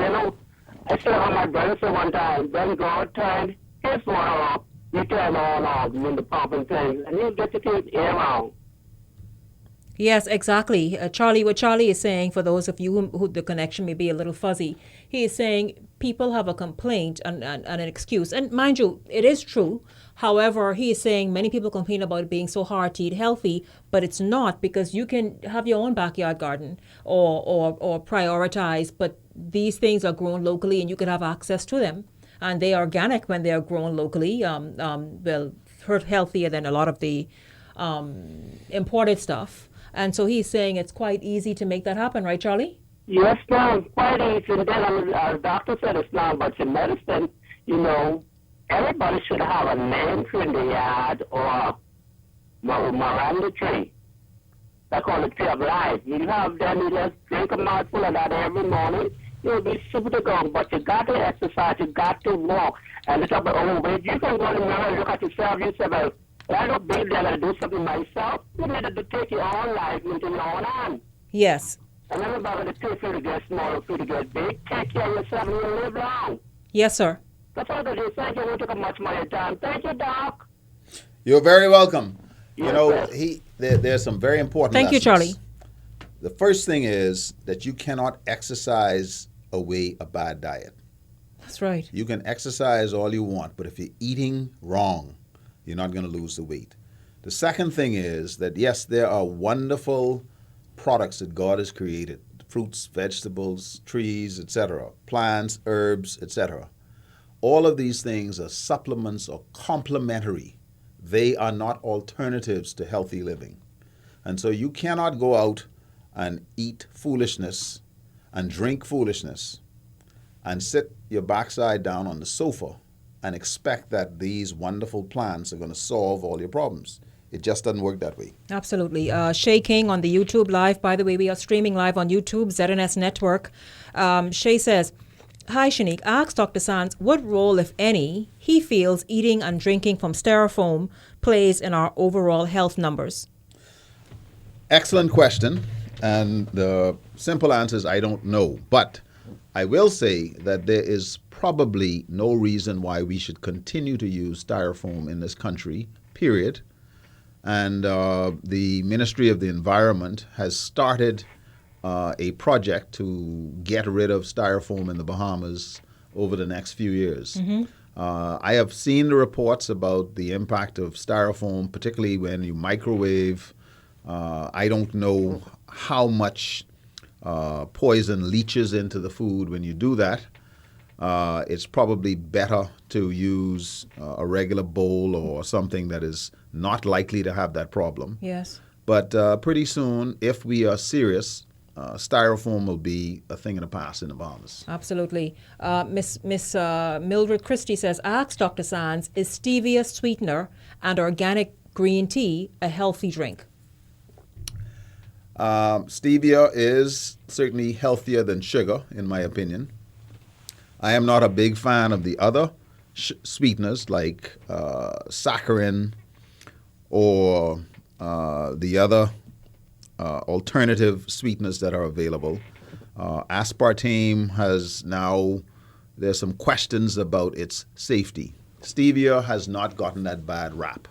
I saw my brother said one time, then God turned his water off, you turn all off, you the pump and things, and you get to keep air on. Yes, exactly. Charlie, what Charlie is saying, for those of you who the connection may be a little fuzzy, he is saying people have a complaint and an excuse. And mind you, it is true. However, he is saying many people complain about it being so hard to eat healthy, but it's not, because you can have your own backyard garden or prioritize, but these things are grown locally and you can have access to them. And they are organic when they are grown locally, healthier than a lot of the imported stuff. And so he's saying it's quite easy to make that happen, right, Charlie? Yes, ma'am, quite easy. And then our doctor said it's not much in medicine. Everybody should have a name tree in the yard or Miranda tree. That's called the tree of life. You have them, you just drink a mouthful of that every morning. You'll be super to go. But you got to exercise, you got to walk. And it's about overweight. You can go in the mirror and look at yourself, you say, well, I don't believe that I do something myself. You need to take your own life into your own hands. Yes. And everybody to take you to get small, to get big. Take care of yourself and you'll live long. Yes, sir. That's all I do. Thank you. We took up much more of your time. Thank you, Doc. You're very welcome. Yes, there's some very important Thank lessons. you, Charlie. The first thing is that you cannot exercise away a bad diet. That's right. You can exercise all you want, but if you're eating wrong, you're not going to lose the weight. The second thing is that, yes, there are wonderful products that God has created fruits, vegetables, trees, etc., plants, herbs, etc. All of these things are supplements or complementary. They are not alternatives to healthy living. And so you cannot go out and eat foolishness and drink foolishness and sit your backside down on the sofa and expect that these wonderful plants are going to solve all your problems. It just doesn't work that way. Absolutely. Shay King on the YouTube Live. By the way, we are streaming live on YouTube, ZNS Network. Shay says, hi, Shenique. Ask Dr. Sands what role, if any, he feels eating and drinking from styrofoam plays in our overall health numbers. Excellent question. And the simple answer is I don't know. But I will say that there is probably no reason why we should continue to use styrofoam in this country, period. And the Ministry of the Environment has started a project to get rid of styrofoam in the Bahamas over the next few years. Mm-hmm. I have seen the reports about the impact of styrofoam, particularly when you microwave. I don't know how much poison leaches into the food when you do that. It's probably better to use a regular bowl or something that is not likely to have that problem. Yes. But pretty soon, if we are serious, styrofoam will be a thing of the past in the Bahamas. Absolutely. Miss Mildred Christie says, ask Dr. Sands, is stevia sweetener and organic green tea a healthy drink? Stevia is certainly healthier than sugar, in my opinion. I am not a big fan of the other sweeteners like saccharin or the other alternative sweeteners that are available. Aspartame has now, there's some questions about its safety. Stevia has not gotten that bad rap.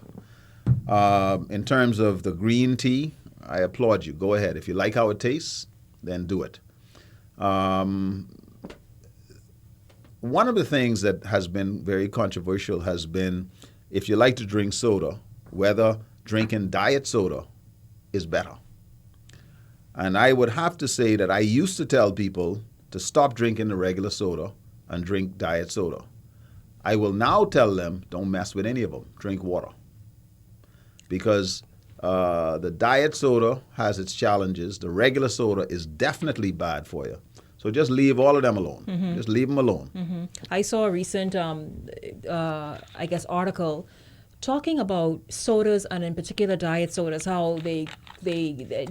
In terms of the green tea, I applaud you. Go ahead. If you like how it tastes, then do it. One of the things that has been very controversial has been if you like to drink soda, whether drinking diet soda is better. And I would have to say that I used to tell people to stop drinking the regular soda and drink diet soda. I will now tell them, don't mess with any of them. Drink water. Because the diet soda has its challenges. The regular soda is definitely bad for you. So just leave all of them alone. Mm-hmm. Just leave them alone. Mm-hmm. I saw a recent, article talking about sodas and in particular diet sodas, how they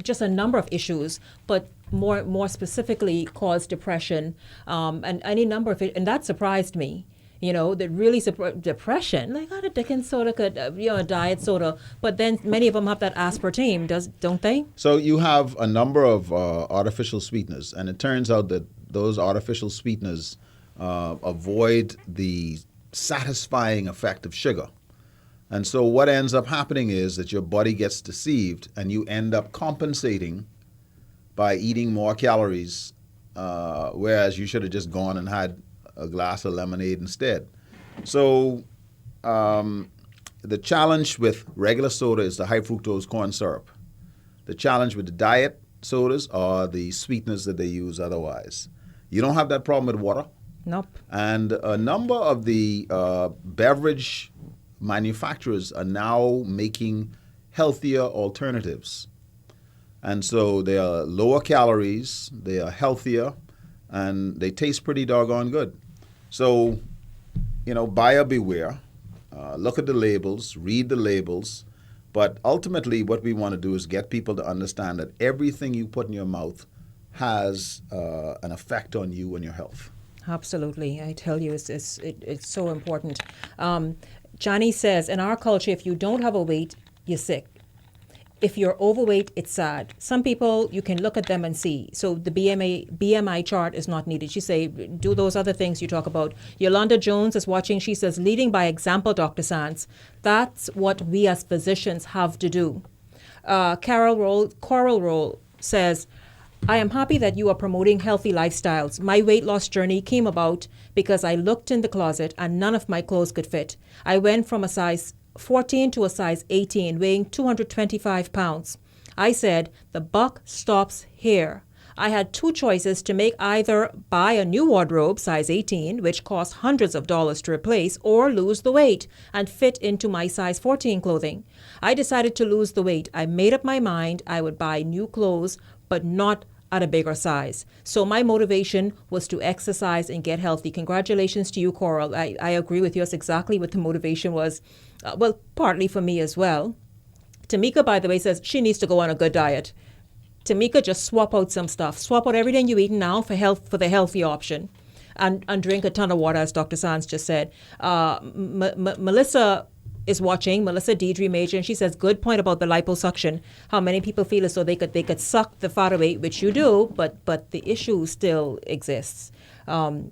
just a number of issues, but more specifically cause depression and any number of it, and that surprised me. You know, that really depression. Like, how the dickens soda could, a diet soda, but then many of them have that aspartame, don't they? So you have a number of artificial sweeteners, and it turns out that those artificial sweeteners avoid the satisfying effect of sugar. And so what ends up happening is that your body gets deceived, and you end up compensating by eating more calories, whereas you should have just gone and had a glass of lemonade instead. So the challenge with regular soda is the high fructose corn syrup. The challenge with the diet sodas are the sweeteners that they use otherwise. You don't have that problem with water. Nope. And a number of the beverage manufacturers are now making healthier alternatives. And so they are lower calories, they are healthier, and they taste pretty doggone good. So, buyer beware. Look at the labels, read the labels. But ultimately, what we want to do is get people to understand that everything you put in your mouth has an effect on you and your health. Absolutely. I tell you, it's so important. Johnny says, in our culture, if you don't have a weight, you're sick. If you're overweight, it's sad. Some people, you can look at them and see. So the BMI chart is not needed. She say, do those other things you talk about. Yolanda Jones is watching. She says, leading by example, Dr. Sands. That's what we as physicians have to do. Coral Roll says, I am happy that you are promoting healthy lifestyles. My weight loss journey came about because I looked in the closet and none of my clothes could fit. I went from a size 14 to a size 18, weighing 225 pounds. I said, the buck stops here. I had two choices to make: either buy a new wardrobe, size 18, which costs hundreds of dollars to replace, or lose the weight and fit into my size 14 clothing. I decided to lose the weight. I made up my mind I would buy new clothes, but not at a bigger size. So my motivation was to exercise and get healthy. Congratulations to you, Coral. I agree with you. That's exactly what the motivation was. Well, partly for me as well. Tamika, by the way, says she needs to go on a good diet. Tamika, just swap out some stuff. Swap out everything you're eating now for the healthy option. And drink a ton of water, as Dr. Sands just said. Melissa is watching, Melissa Deidre Major, and she says, good point about the liposuction, how many people feel as though they could suck the fat away, which you do, but the issue still exists. And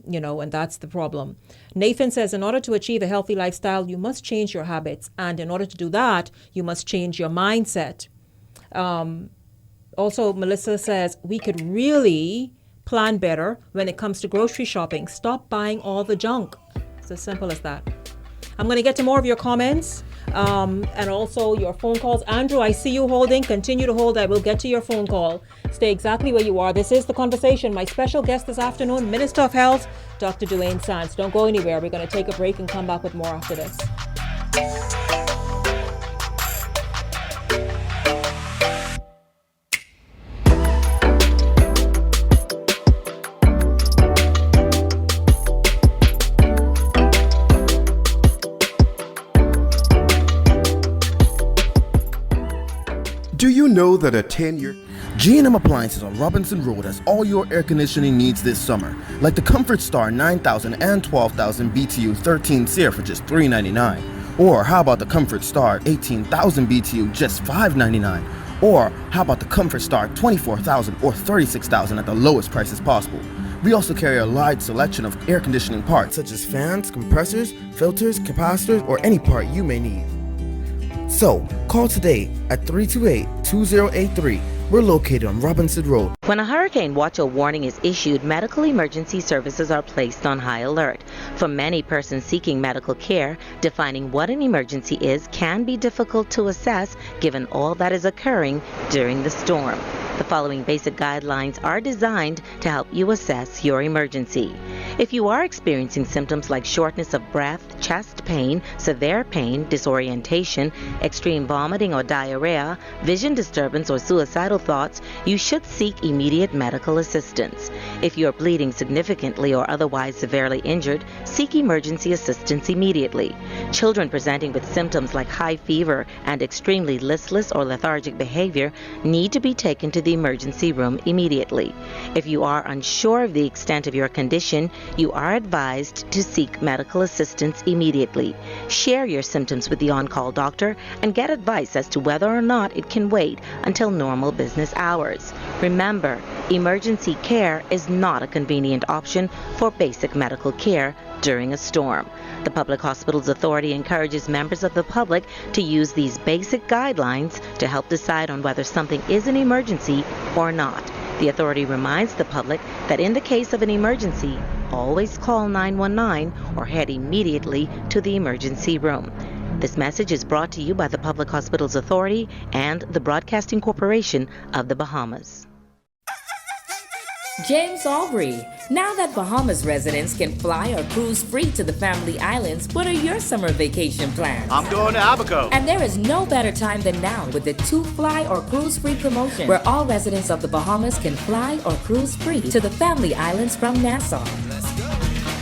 that's the problem. Nathan says, in order to achieve a healthy lifestyle, you must change your habits. And in order to do that, you must change your mindset. Also, Melissa says, we could really plan better when it comes to grocery shopping. Stop buying all the junk. It's as simple as that. I'm going to get to more of your comments and also your phone calls. Andrew, I see you holding. Continue to hold. I will get to your phone call. Stay exactly where you are. This is The Conversation. My special guest this afternoon, Minister of Health, Dr. Dwayne Sands. Don't go anywhere. We're going to take a break and come back with more after this. Do you know that a 10-year G&M Appliances on Robinson Road has all your air conditioning needs this summer, like the Comfort Star 9000 and 12,000 BTU 13 SEER for just $399. Or how about the Comfort Star 18,000 BTU just $599? Or how about the Comfort Star 24,000 or 36,000 at the lowest prices possible? We also carry a large selection of air conditioning parts such as fans, compressors, filters, capacitors, or any part you may need. So, call today at 328-2083. We're located on Robinson Road. When a hurricane watch or warning is issued, medical emergency services are placed on high alert. For many persons seeking medical care, defining what an emergency is can be difficult to assess given all that is occurring during the storm. The following basic guidelines are designed to help you assess your emergency. If you are experiencing symptoms like shortness of breath, chest pain, severe pain, disorientation, extreme vomiting or diarrhea, vision disturbance, or suicidal thoughts, you should seek immediate medical assistance. If you are bleeding significantly or otherwise severely injured, seek emergency assistance immediately. Children presenting with symptoms like high fever and extremely listless or lethargic behavior need to be taken to the emergency room immediately. If you are unsure of the extent of your condition, you are advised to seek medical assistance immediately. Share your symptoms with the on-call doctor and get advice as to whether or not it can wait until normal business hours. Remember, emergency care is not a convenient option for basic medical care during a storm. The Public Hospitals Authority encourages members of the public to use these basic guidelines to help decide on whether something is an emergency or not. The authority reminds the public that in the case of an emergency, always call 911 or head immediately to the emergency room. This message is brought to you by the Public Hospitals Authority and the Broadcasting Corporation of the Bahamas. James Aubrey. Now that Bahamas residents can fly or cruise free to the Family Islands, what are your summer vacation plans? I'm going to Abaco. And there is no better time than now with the 2 Fly or Cruise Free promotion, where all residents of the Bahamas can fly or cruise free to the Family Islands from Nassau.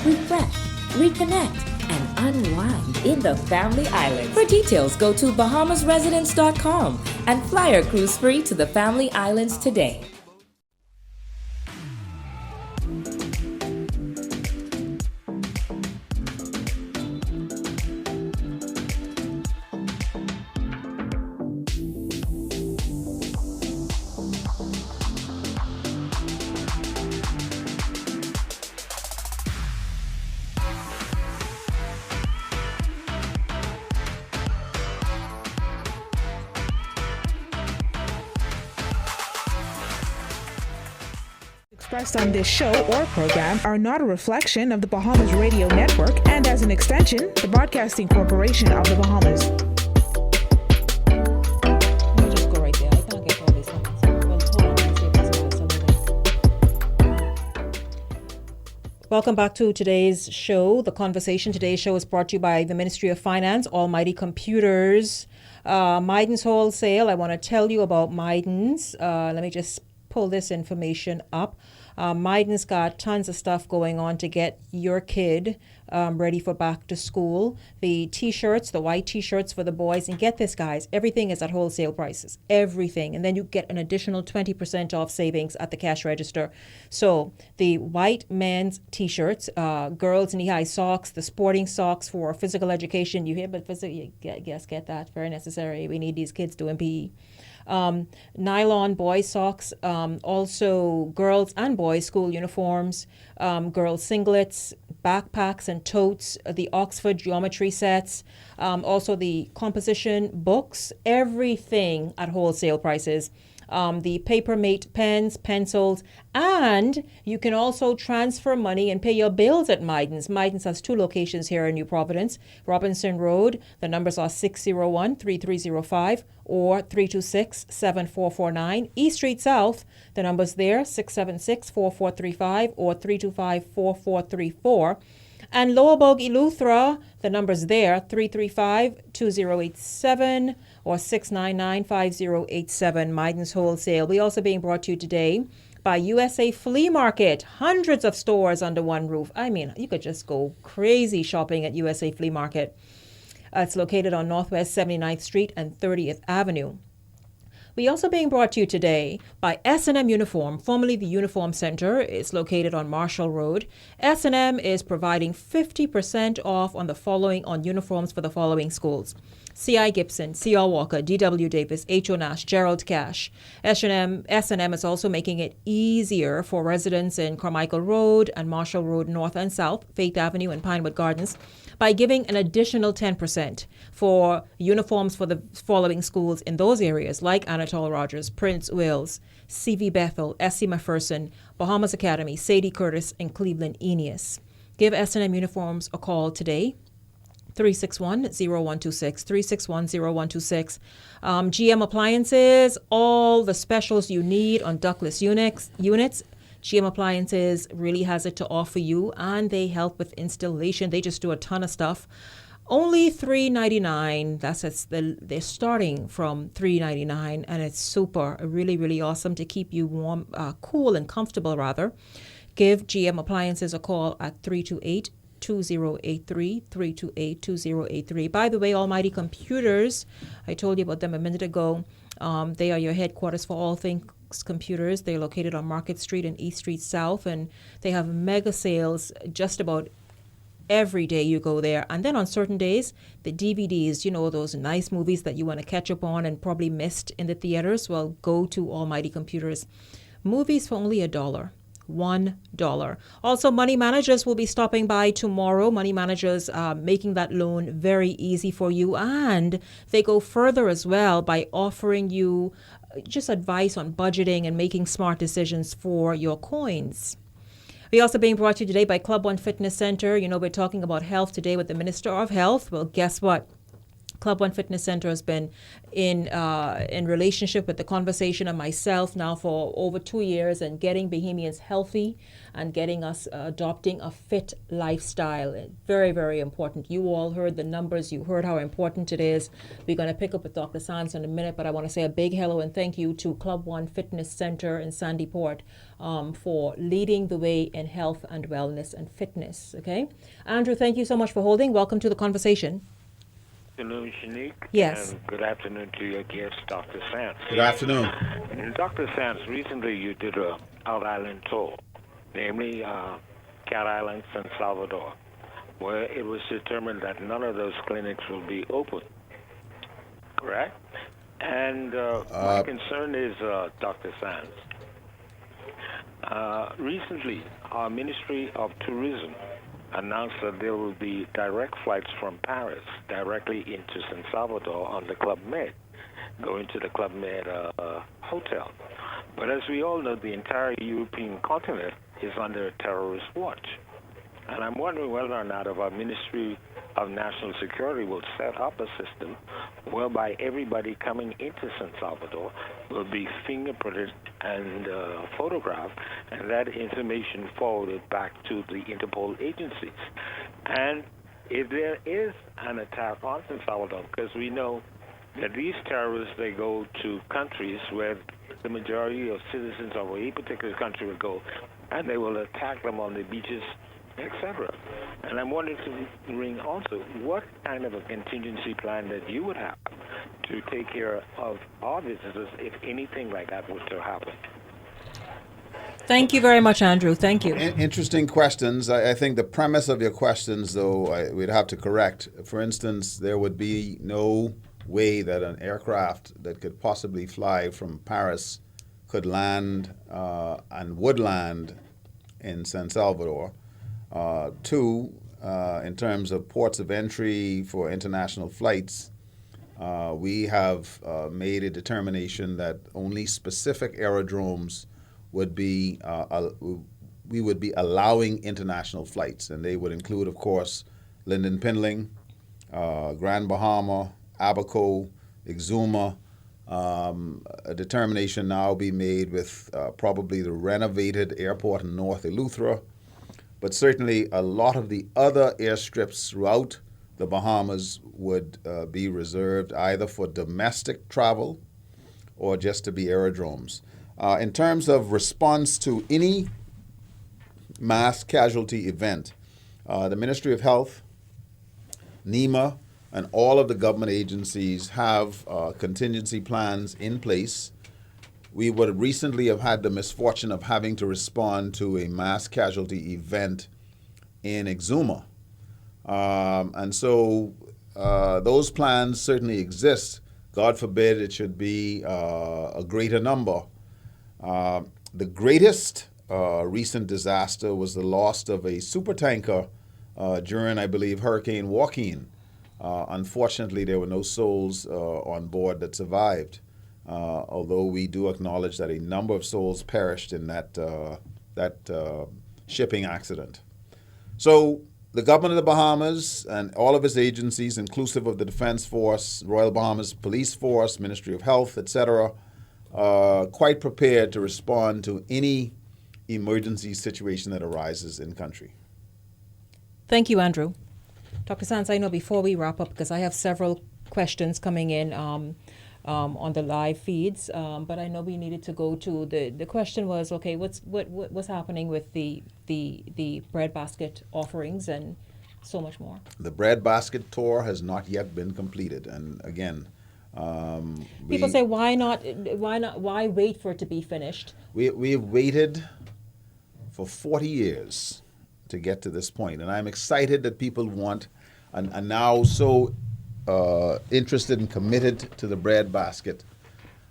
Refresh, reconnect, and unwind in the Family Islands. For details, go to bahamasresidents.com and fly or cruise free to the Family Islands today. Expressed on this show or program are not a reflection of the Bahamas Radio Network and, as an extension, the Broadcasting Corporation of the Bahamas. Let me just go right there. I can't get all these comments. Well, hold on. Let me see if this is something. Welcome back to today's show, The Conversation. Today's show is brought to you by the Ministry of Finance, Almighty Computers, Maiden's Wholesale. I want to tell you about Maiden's. Let me just pull this information up. Maiden's got tons of stuff going on to get your kid ready for back to school. The t-shirts, the white t-shirts for the boys, and get this, guys, everything is at wholesale prices, everything. And then you get an additional 20% off savings at the cash register. So the white men's t-shirts, girls knee-high socks, the sporting socks for physical education. You hear, but physical, get that, very necessary. We need these kids doing PE. Nylon boy socks, also girls and boys school uniforms, girls singlets, backpacks and totes, the Oxford geometry sets, also the composition books, everything at wholesale prices. The Papermate pens, pencils, and you can also transfer money and pay your bills at Maiden's. Maiden's has 2 locations here in New Providence. Robinson Road, the numbers are 601-3305 or 326-7449. East Street South, the numbers there, 676-4435 or 325-4434. And Lower Bogue Eleuthera, the numbers there, 335-2087 or 699-5087, Maiden's Wholesale. We also being brought to you today by USA Flea Market. Hundreds of stores under one roof. I mean, you could just go crazy shopping at USA Flea Market. It's located on Northwest 79th Street and 30th Avenue. We also being brought to you today by S&M Uniform, formerly the Uniform Center. It's located on Marshall Road. S&M is providing 50% off on uniforms for the following schools: C.I. Gibson, C.R. Walker, D.W. Davis, H.O. Nash, Gerald Cash. S&M is also making it easier for residents in Carmichael Road and Marshall Road North and South, Faith Avenue and Pinewood Gardens, by giving an additional 10% for uniforms for the following schools in those areas, like Anatole Rogers, Prince Wills, C.V. Bethel, S.C. Macpherson, Bahamas Academy, Sadie Curtis, and Cleveland Eneas. Give S&M Uniforms a call today, 361-0126, 361-0126. GM Appliances, all the specials you need on ductless units. GM Appliances really has it to offer you, and they help with installation. They just do a ton of stuff. Only $399. They're starting from $399, and it's super, really, really awesome to keep you warm, cool and comfortable, rather. Give GM Appliances a call at 328-2083, 328-2083. By the way, Almighty Computers, I told you about them a minute ago. They are your headquarters for all things computers. They're located on Market Street and East Street South, and they have mega sales just about every day you go there. And then on certain days, the DVDs, you know, those nice movies that you want to catch up on and probably missed in the theaters, well, go to Almighty Computers. Movies for only $1. $1. Also, Money Managers will be stopping by tomorrow. Money Managers making that loan very easy for you, and they go further as well by offering you just advice on budgeting and making smart decisions for your coins. We're also being brought to you today by Club One Fitness Center. You know, we're talking about health today with the Minister of Health. Well, guess what? Club One Fitness Center has been in relationship with The Conversation and myself now for over 2 years, and getting Bahamians healthy and getting us adopting a fit lifestyle. Very, very important. You all heard the numbers. You heard how important it is. We're going to pick up with Dr. Sands in a minute, but I want to say a big hello and thank you to Club One Fitness Center in Sandy Port for leading the way in health and wellness and fitness. Okay, Andrew, thank you so much for holding. Welcome to The Conversation. Good afternoon, Shenique. Yes. And good afternoon to your guest, Dr. Sands. Good afternoon. And Dr. Sands, recently you did a out-island tour, namely Cat Island, San Salvador, where it was determined that none of those clinics will be open. Correct? And my concern is, Dr. Sands, recently our Ministry of Tourism announced that there will be direct flights from Paris directly into San Salvador on the Club Med, going to the Club Med hotel. But as we all know, the entire European continent is under terrorist watch. And I'm wondering whether or not our Ministry of National Security will set up a system whereby everybody coming into San Salvador will be fingerprinted and photographed, and that information forwarded back to the Interpol agencies. And if there is an attack on San Salvador, because we know that these terrorists, they go to countries where the majority of citizens of a particular country will go, and they will attack them on the beaches, etc. And I'm wondering also what kind of a contingency plan that you would have to take care of our visitors if anything like that was to happen. Thank you very much, Andrew. Thank you. Interesting questions. I think the premise of your questions, though, we'd have to correct. For instance, there would be no way that an aircraft that could possibly fly from Paris could land and would land in San Salvador. Two, in terms of ports of entry for international flights, we have made a determination that only specific aerodromes would be, we would be allowing international flights, and they would include, of course, Linden Pinling, Grand Bahama, Abaco, Exuma. A determination now be made with probably the renovated airport in North Eleuthera, but certainly a lot of the other airstrips throughout the Bahamas would be reserved either for domestic travel or just to be aerodromes. In terms of response to any mass casualty event, the Ministry of Health, NEMA, and all of the government agencies have contingency plans in place. We would recently have had the misfortune of having to respond to a mass casualty event in Exuma. And so those plans certainly exist. God forbid it should be a greater number. The greatest recent disaster was the loss of a supertanker during, I believe, Hurricane Joaquin. Unfortunately, there were no souls on board that survived, although we do acknowledge that a number of souls perished in that shipping accident. So the government of the Bahamas and all of its agencies, inclusive of the Defense Force, Royal Bahamas Police Force, Ministry of Health, etc., quite prepared to respond to any emergency situation that arises in country. Thank you, Andrew. Dr. Sands, I know before we wrap up, because I have several questions coming in on the live feeds, but I know we needed to go to the question was, okay, what's happening with the breadbasket offerings and so much more? The breadbasket tour has not yet been completed, and again, people say, why wait for it to be finished? We've waited for 40 years to get to this point, and I'm excited that people want and are now so interested and committed to the breadbasket.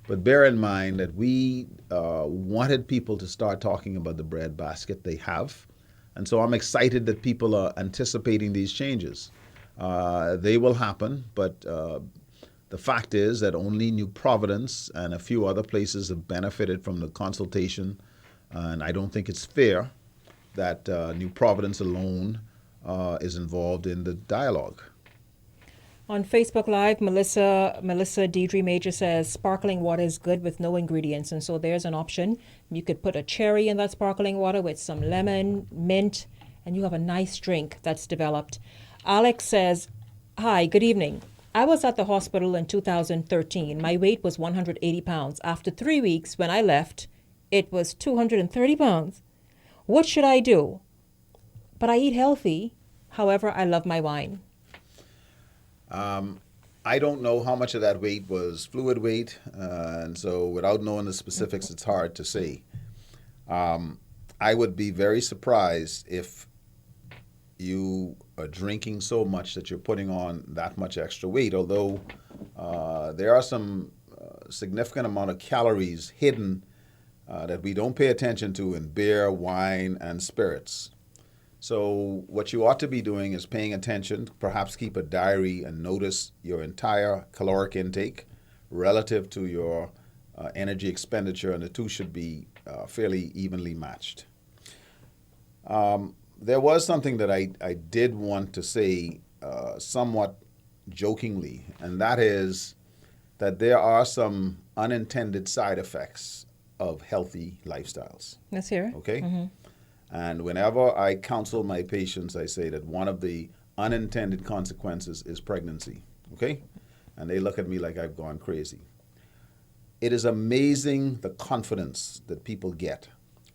But bear in mind that we wanted people to start talking about the breadbasket. They have, and so I'm excited that people are anticipating these changes. They will happen, but the fact is that only New Providence and a few other places have benefited from the consultation, and I don't think it's fair that New Providence alone is involved in the dialogue. On Facebook Live, Melissa Deidre Major says sparkling water is good with no ingredients, and so there's an option. You could put a cherry in that sparkling water with some lemon, mint, and you have a nice drink that's developed. Alex says, hi, good evening. I was at the hospital in 2013. My weight was 180 pounds. After 3 weeks, when I left, it was 230 pounds. What should I do? But I eat healthy. However, I love my wine. I don't know how much of that weight was fluid weight, and so without knowing the specifics, it's hard to say. I would be very surprised if you are drinking so much that you're putting on that much extra weight, although there are some significant amount of calories hidden that we don't pay attention to in beer, wine, and spirits. So what you ought to be doing is paying attention, perhaps keep a diary and notice your entire caloric intake relative to your energy expenditure, and the two should be fairly evenly matched. There was something that I did want to say somewhat jokingly, and that is that there are some unintended side effects of healthy lifestyles. Let's hear it. Okay? Mm-hmm. And whenever I counsel my patients, I say that one of the unintended consequences is pregnancy. Okay? And they look at me like I've gone crazy. It is amazing the confidence that people get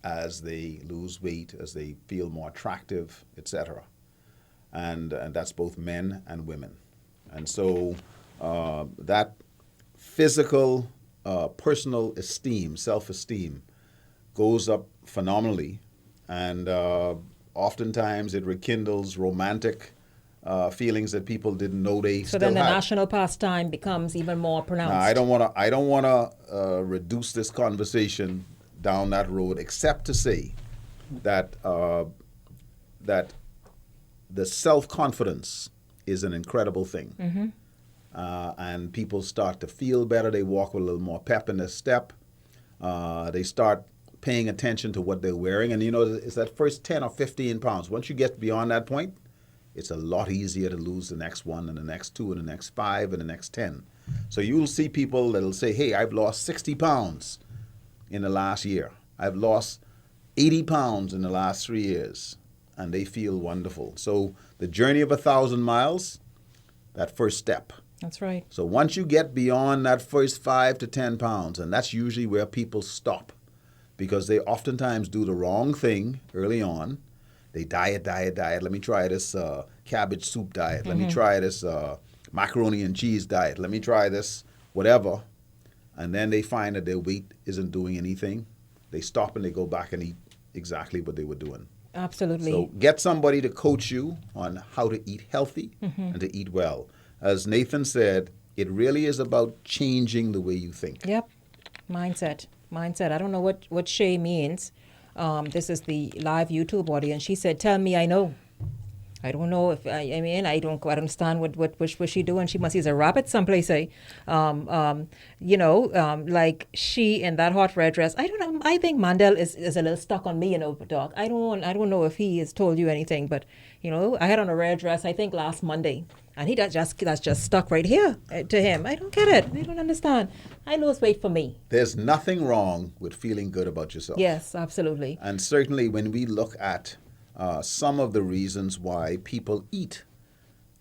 as they lose weight, as they feel more attractive, etc. And that's both men and women. And so that physical, personal esteem, self-esteem, goes up phenomenally. And oftentimes it rekindles romantic feelings that people didn't know they So still then the had. national pastime becomes even more pronounced. Now, I don't want to reduce this conversation down that road, except to say that that the self-confidence is an incredible thing. Mm-hmm. And people start to feel better. They walk with a little more pep in their step. They start paying attention to what they're wearing. And, you know, it's that first 10 or 15 pounds. Once you get beyond that point, it's a lot easier to lose the next one and the next two and the next 5 and the next 10. So you'll see people that'll say, hey, I've lost 60 pounds in the last year. I've lost 80 pounds in the last 3 years. And they feel wonderful. So the journey of 1,000 miles, that first step. That's right. So once you get beyond that first 5 to 10 pounds, and that's usually where people stop, because they oftentimes do the wrong thing early on. They diet. Let me try this cabbage soup diet. Let me try this macaroni and cheese diet. Let me try this whatever. And then they find that their weight isn't doing anything. They stop and they go back and eat exactly what they were doing. Absolutely. So get somebody to coach you on how to eat healthy and to eat well. As Nathan said, it really is about changing the way you think. Yep. Mindset. I don't know what Shay means. This is the live YouTube audience. She said, tell me I know. I don't know if, I mean, I don't quite understand what she doing. She must use a rabbit someplace, like she in that hot red dress. I don't know. I think Mandel is a little stuck on me, Doc. I don't know if he has told you anything, but, I had on a red dress, I think last Monday. And that's just stuck right here to him. I don't get it. I don't understand. I lose weight for me. There's nothing wrong with feeling good about yourself. Yes, absolutely. And certainly when we look at some of the reasons why people eat,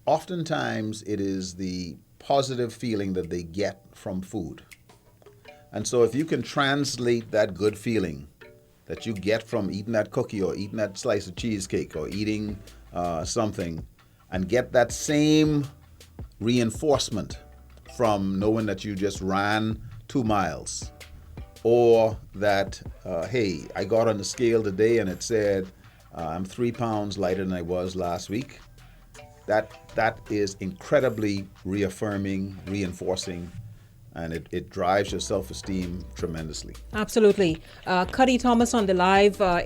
oftentimes it is the positive feeling that they get from food. And so if you can translate that good feeling that you get from eating that cookie or eating that slice of cheesecake or eating something, and get that same reinforcement from knowing that you just ran 2 miles, or that, hey, I got on the scale today and it said I'm 3 pounds lighter than I was last week. That is incredibly reaffirming, reinforcing, and it drives your self-esteem tremendously. Absolutely. Cuddy Thomas on the live, the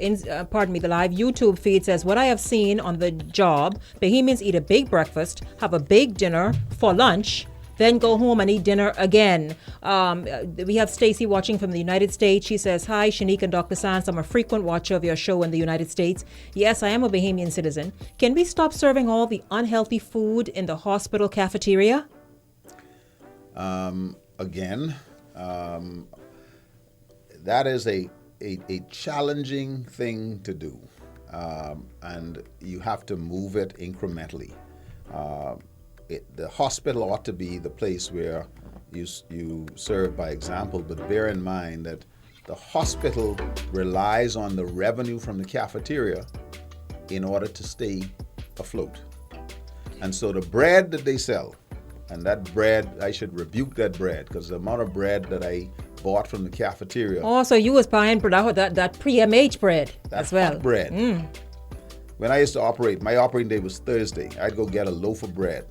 live YouTube feed says, what I have seen on the job, Bahamians eat a big breakfast, have a big dinner for lunch, then go home and eat dinner again. We have Stacy watching from the United States. She says, hi, Shenique and Dr. Sands. I'm a frequent watcher of your show in the United States. Yes, I am a Bahamian citizen. Can we stop serving all the unhealthy food in the hospital cafeteria? Again, that is a challenging thing to do, and you have to move it incrementally. The hospital ought to be the place where you serve by example, but bear in mind that the hospital relies on the revenue from the cafeteria in order to stay afloat. And so the bread that they sell, and that bread, I should rebuke that bread, because the amount of bread that I bought from the cafeteria. Oh, so you was buying that pre-MH bread as well. Hot bread. When I used to operate, my operating day was Thursday. I'd go get a loaf of bread,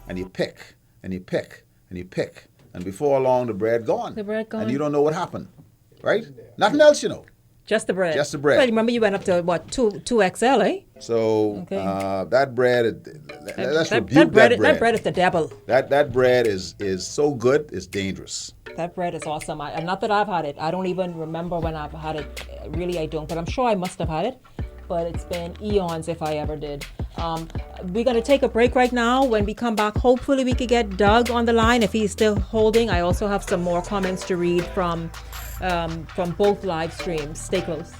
and you pick, and you pick, and you pick, and before long the bread gone. The bread gone. And you don't know what happened, right? Nothing else, Just the bread. Just the bread. Well, remember you went up to, 2XL, eh? So okay. That bread, let's rebuke that bread. That bread is the devil. That bread is so good, it's dangerous. That bread is awesome. And not that I've had it. I don't even remember when I've had it. Really, I don't. But I'm sure I must have had it. but it's been eons if I ever did. We're going to take a break right now. When we come back, hopefully we could get Doug on the line if he's still holding. I also have some more comments to read from both live streams. Stay close.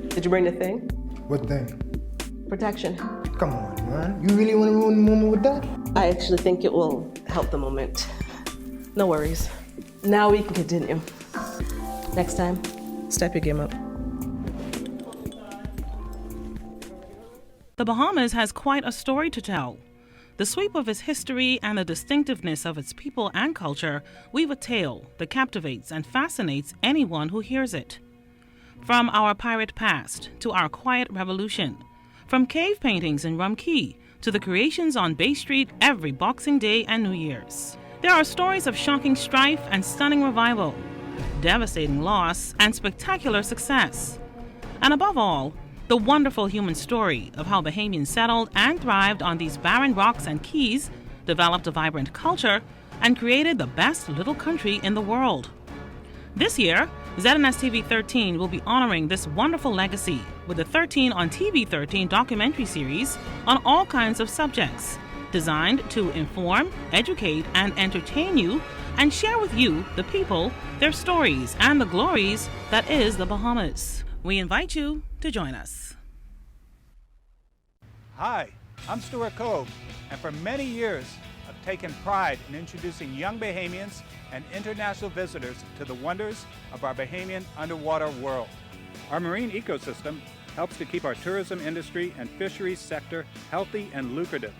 Did you bring the thing? What thing? Protection. Come on, man. You really want to ruin the moment with that? I actually think it will help the moment. No worries. Now we can continue. Next time, step your game up. The Bahamas has quite a story to tell. The sweep of its history and the distinctiveness of its people and culture weave a tale that captivates and fascinates anyone who hears it. From our pirate past to our quiet revolution, from cave paintings in Rum Cay to the creations on Bay Street every Boxing Day and New Year's. There are stories of shocking strife and stunning revival, devastating loss and spectacular success. And above all, the wonderful human story of how Bahamians settled and thrived on these barren rocks and keys, developed a vibrant culture, and created the best little country in the world. This year, ZNS TV 13 will be honoring this wonderful legacy with the 13 on TV 13 documentary series on all kinds of subjects, designed to inform, educate, and entertain you, and share with you, the people, their stories, and the glories that is the Bahamas. We invite you to join us. Hi, I'm Stuart Cove, and for many years, I've taken pride in introducing young Bahamians and international visitors to the wonders of our Bahamian underwater world. Our marine ecosystem helps to keep our tourism industry and fisheries sector healthy and lucrative.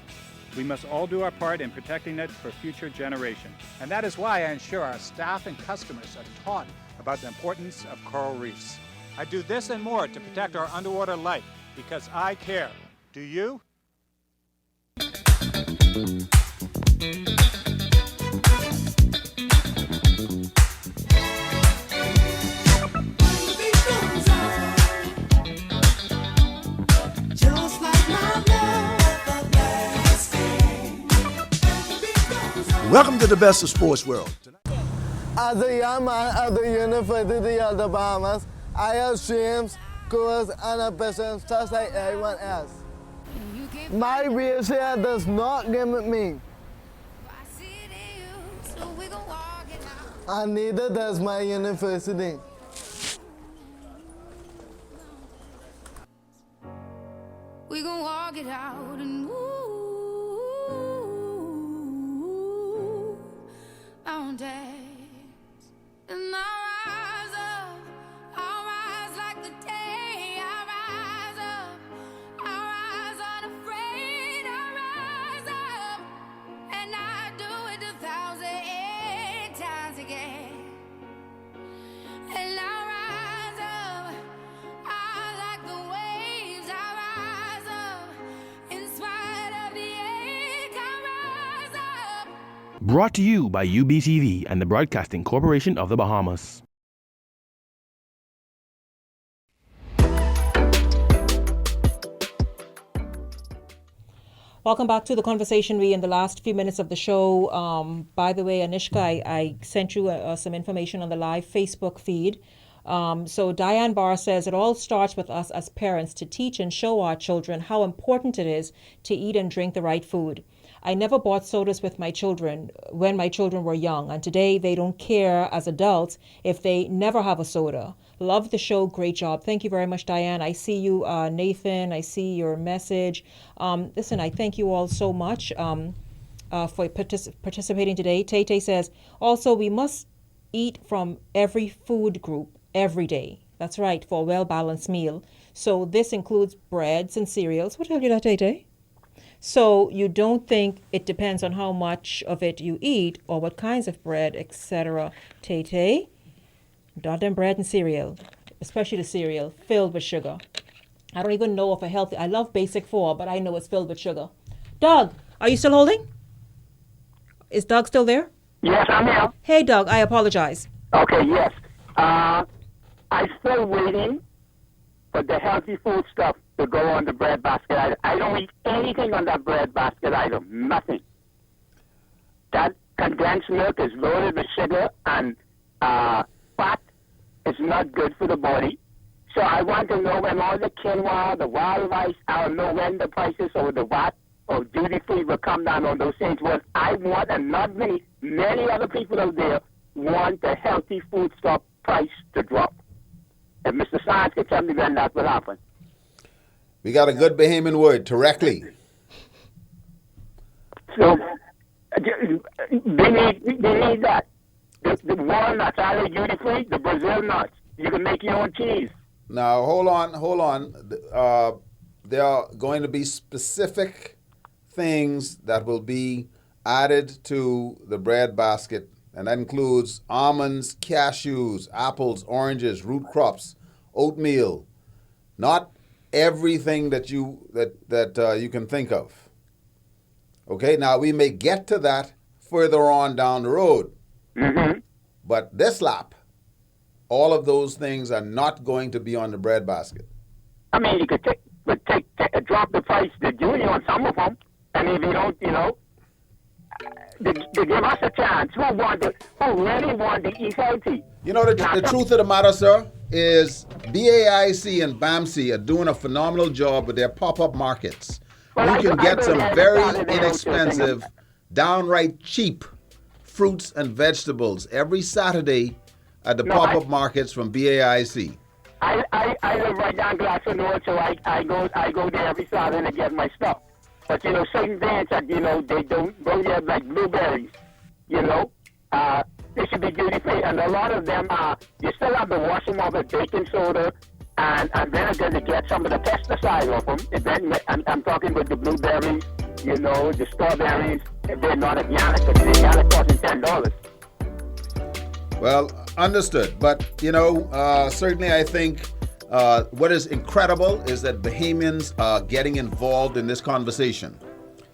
We must all do our part in protecting it for future generations. And that is why I ensure our staff and customers are taught about the importance of coral reefs. I do this and more to protect our underwater life because I care. Do you? Welcome to the best of sports world. As a young man at the University of the Bahamas, I have dreams, goals, and ambitions just like everyone else. My wheelchair does not limit me. And neither does my university. We gon' walk it out and move mountains. And I'll rise up, I'll rise like the day. I'll rise up, I'll rise unafraid. I'll rise up, and I do it 1,000 times again. And I'll rise up, I like the waves. I'll rise up, in spite of the ache. I'll rise up. Brought to you by UBTV and the Broadcasting Corporation of the Bahamas. Welcome back to the conversation. We in the last few minutes of the show. By the way, Anishka, I sent you some information on the live Facebook feed. So Diane Barr says, it all starts with us as parents to teach and show our children how important it is to eat and drink the right food. I never bought sodas with my children when my children were young, and today they don't care as adults if they never have a soda. Love the show. Great job. Thank you very much, Diane. I see you, Nathan. I see your message. Listen, I thank you all so much for participating today. Tay says, also, we must eat from every food group, every day. That's right, for a well-balanced meal. So this includes breads and cereals. What tell you that, Tay? So you don't think it depends on how much of it you eat or what kinds of bread, etc. Tay, them bread and cereal, especially the cereal, filled with sugar. I don't even know if a healthy, I love Basic 4, but I know it's filled with sugar. Doug, are you still holding? Is Doug still there? Yes, I'm here. Hey, Doug, I apologize. Okay, yes. I'm still waiting for the healthy food stuff to go on the bread basket item. I don't eat anything on that bread basket item. Nothing. That condensed milk is loaded with sugar and fat. It's not good for the body. So I want to know when all the quinoa, the wild rice, I'll know when the prices or the VAT or duty free will come down on those things. What I want, and not many other people out there want the healthy food stuff price to drop. If Mr. Science can tell me when that will happen. We got a good Bahamian word, directly. So they need that. The walnuts, are they duty free? The Brazil nuts. You can make your own cheese. Now, hold on. There are going to be specific things that will be added to the bread basket, and that includes almonds, cashews, apples, oranges, root crops, oatmeal. Not everything that you can think of. Okay, now we may get to that further on down the road. Mm-hmm. But this lap, all of those things are not going to be on the bread basket. I mean, you could drop the price to junior on some of them, and if you don't, to give us a chance. Who really want to eat healthy? You know, the truth of the matter, sir, is BAIC and BAMC are doing a phenomenal job with their pop-up markets. Well, you can get some very inexpensive, downright cheap fruits and vegetables every Saturday at the pop-up markets from BAIC. I live right down Glasgow Road, so I go there every Saturday to get my stuff. But certain things that they don't go there, like blueberries. They should be duty free, and a lot of them you still have to wash them off with baking soda and vinegar to get some of the pesticide off them. And then I'm talking with the blueberries, the strawberries. If they're not organic, but they're organic, costing $10. Well, understood. But certainly I think what is incredible is that Bahamians are getting involved in this conversation.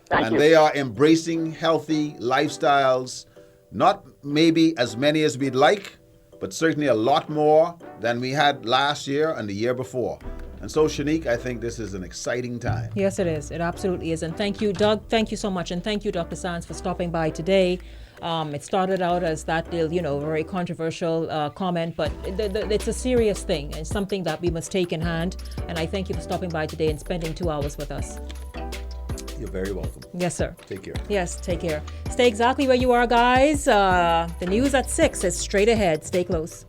Thank you. They are embracing healthy lifestyles, not maybe as many as we'd like, but certainly a lot more than we had last year and the year before. And so, Shenique, I think this is an exciting time. Yes, it is. It absolutely is. And thank you, Doug. Thank you so much. And thank you, Dr. Sands, for stopping by today. It started out as that very controversial comment, but it's a serious thing and something that we must take in hand. And I thank you for stopping by today and spending 2 hours with us. You're very welcome. Yes, sir. Take care. Yes, take care. Stay exactly where you are, guys. The news at 6 is straight ahead. Stay close.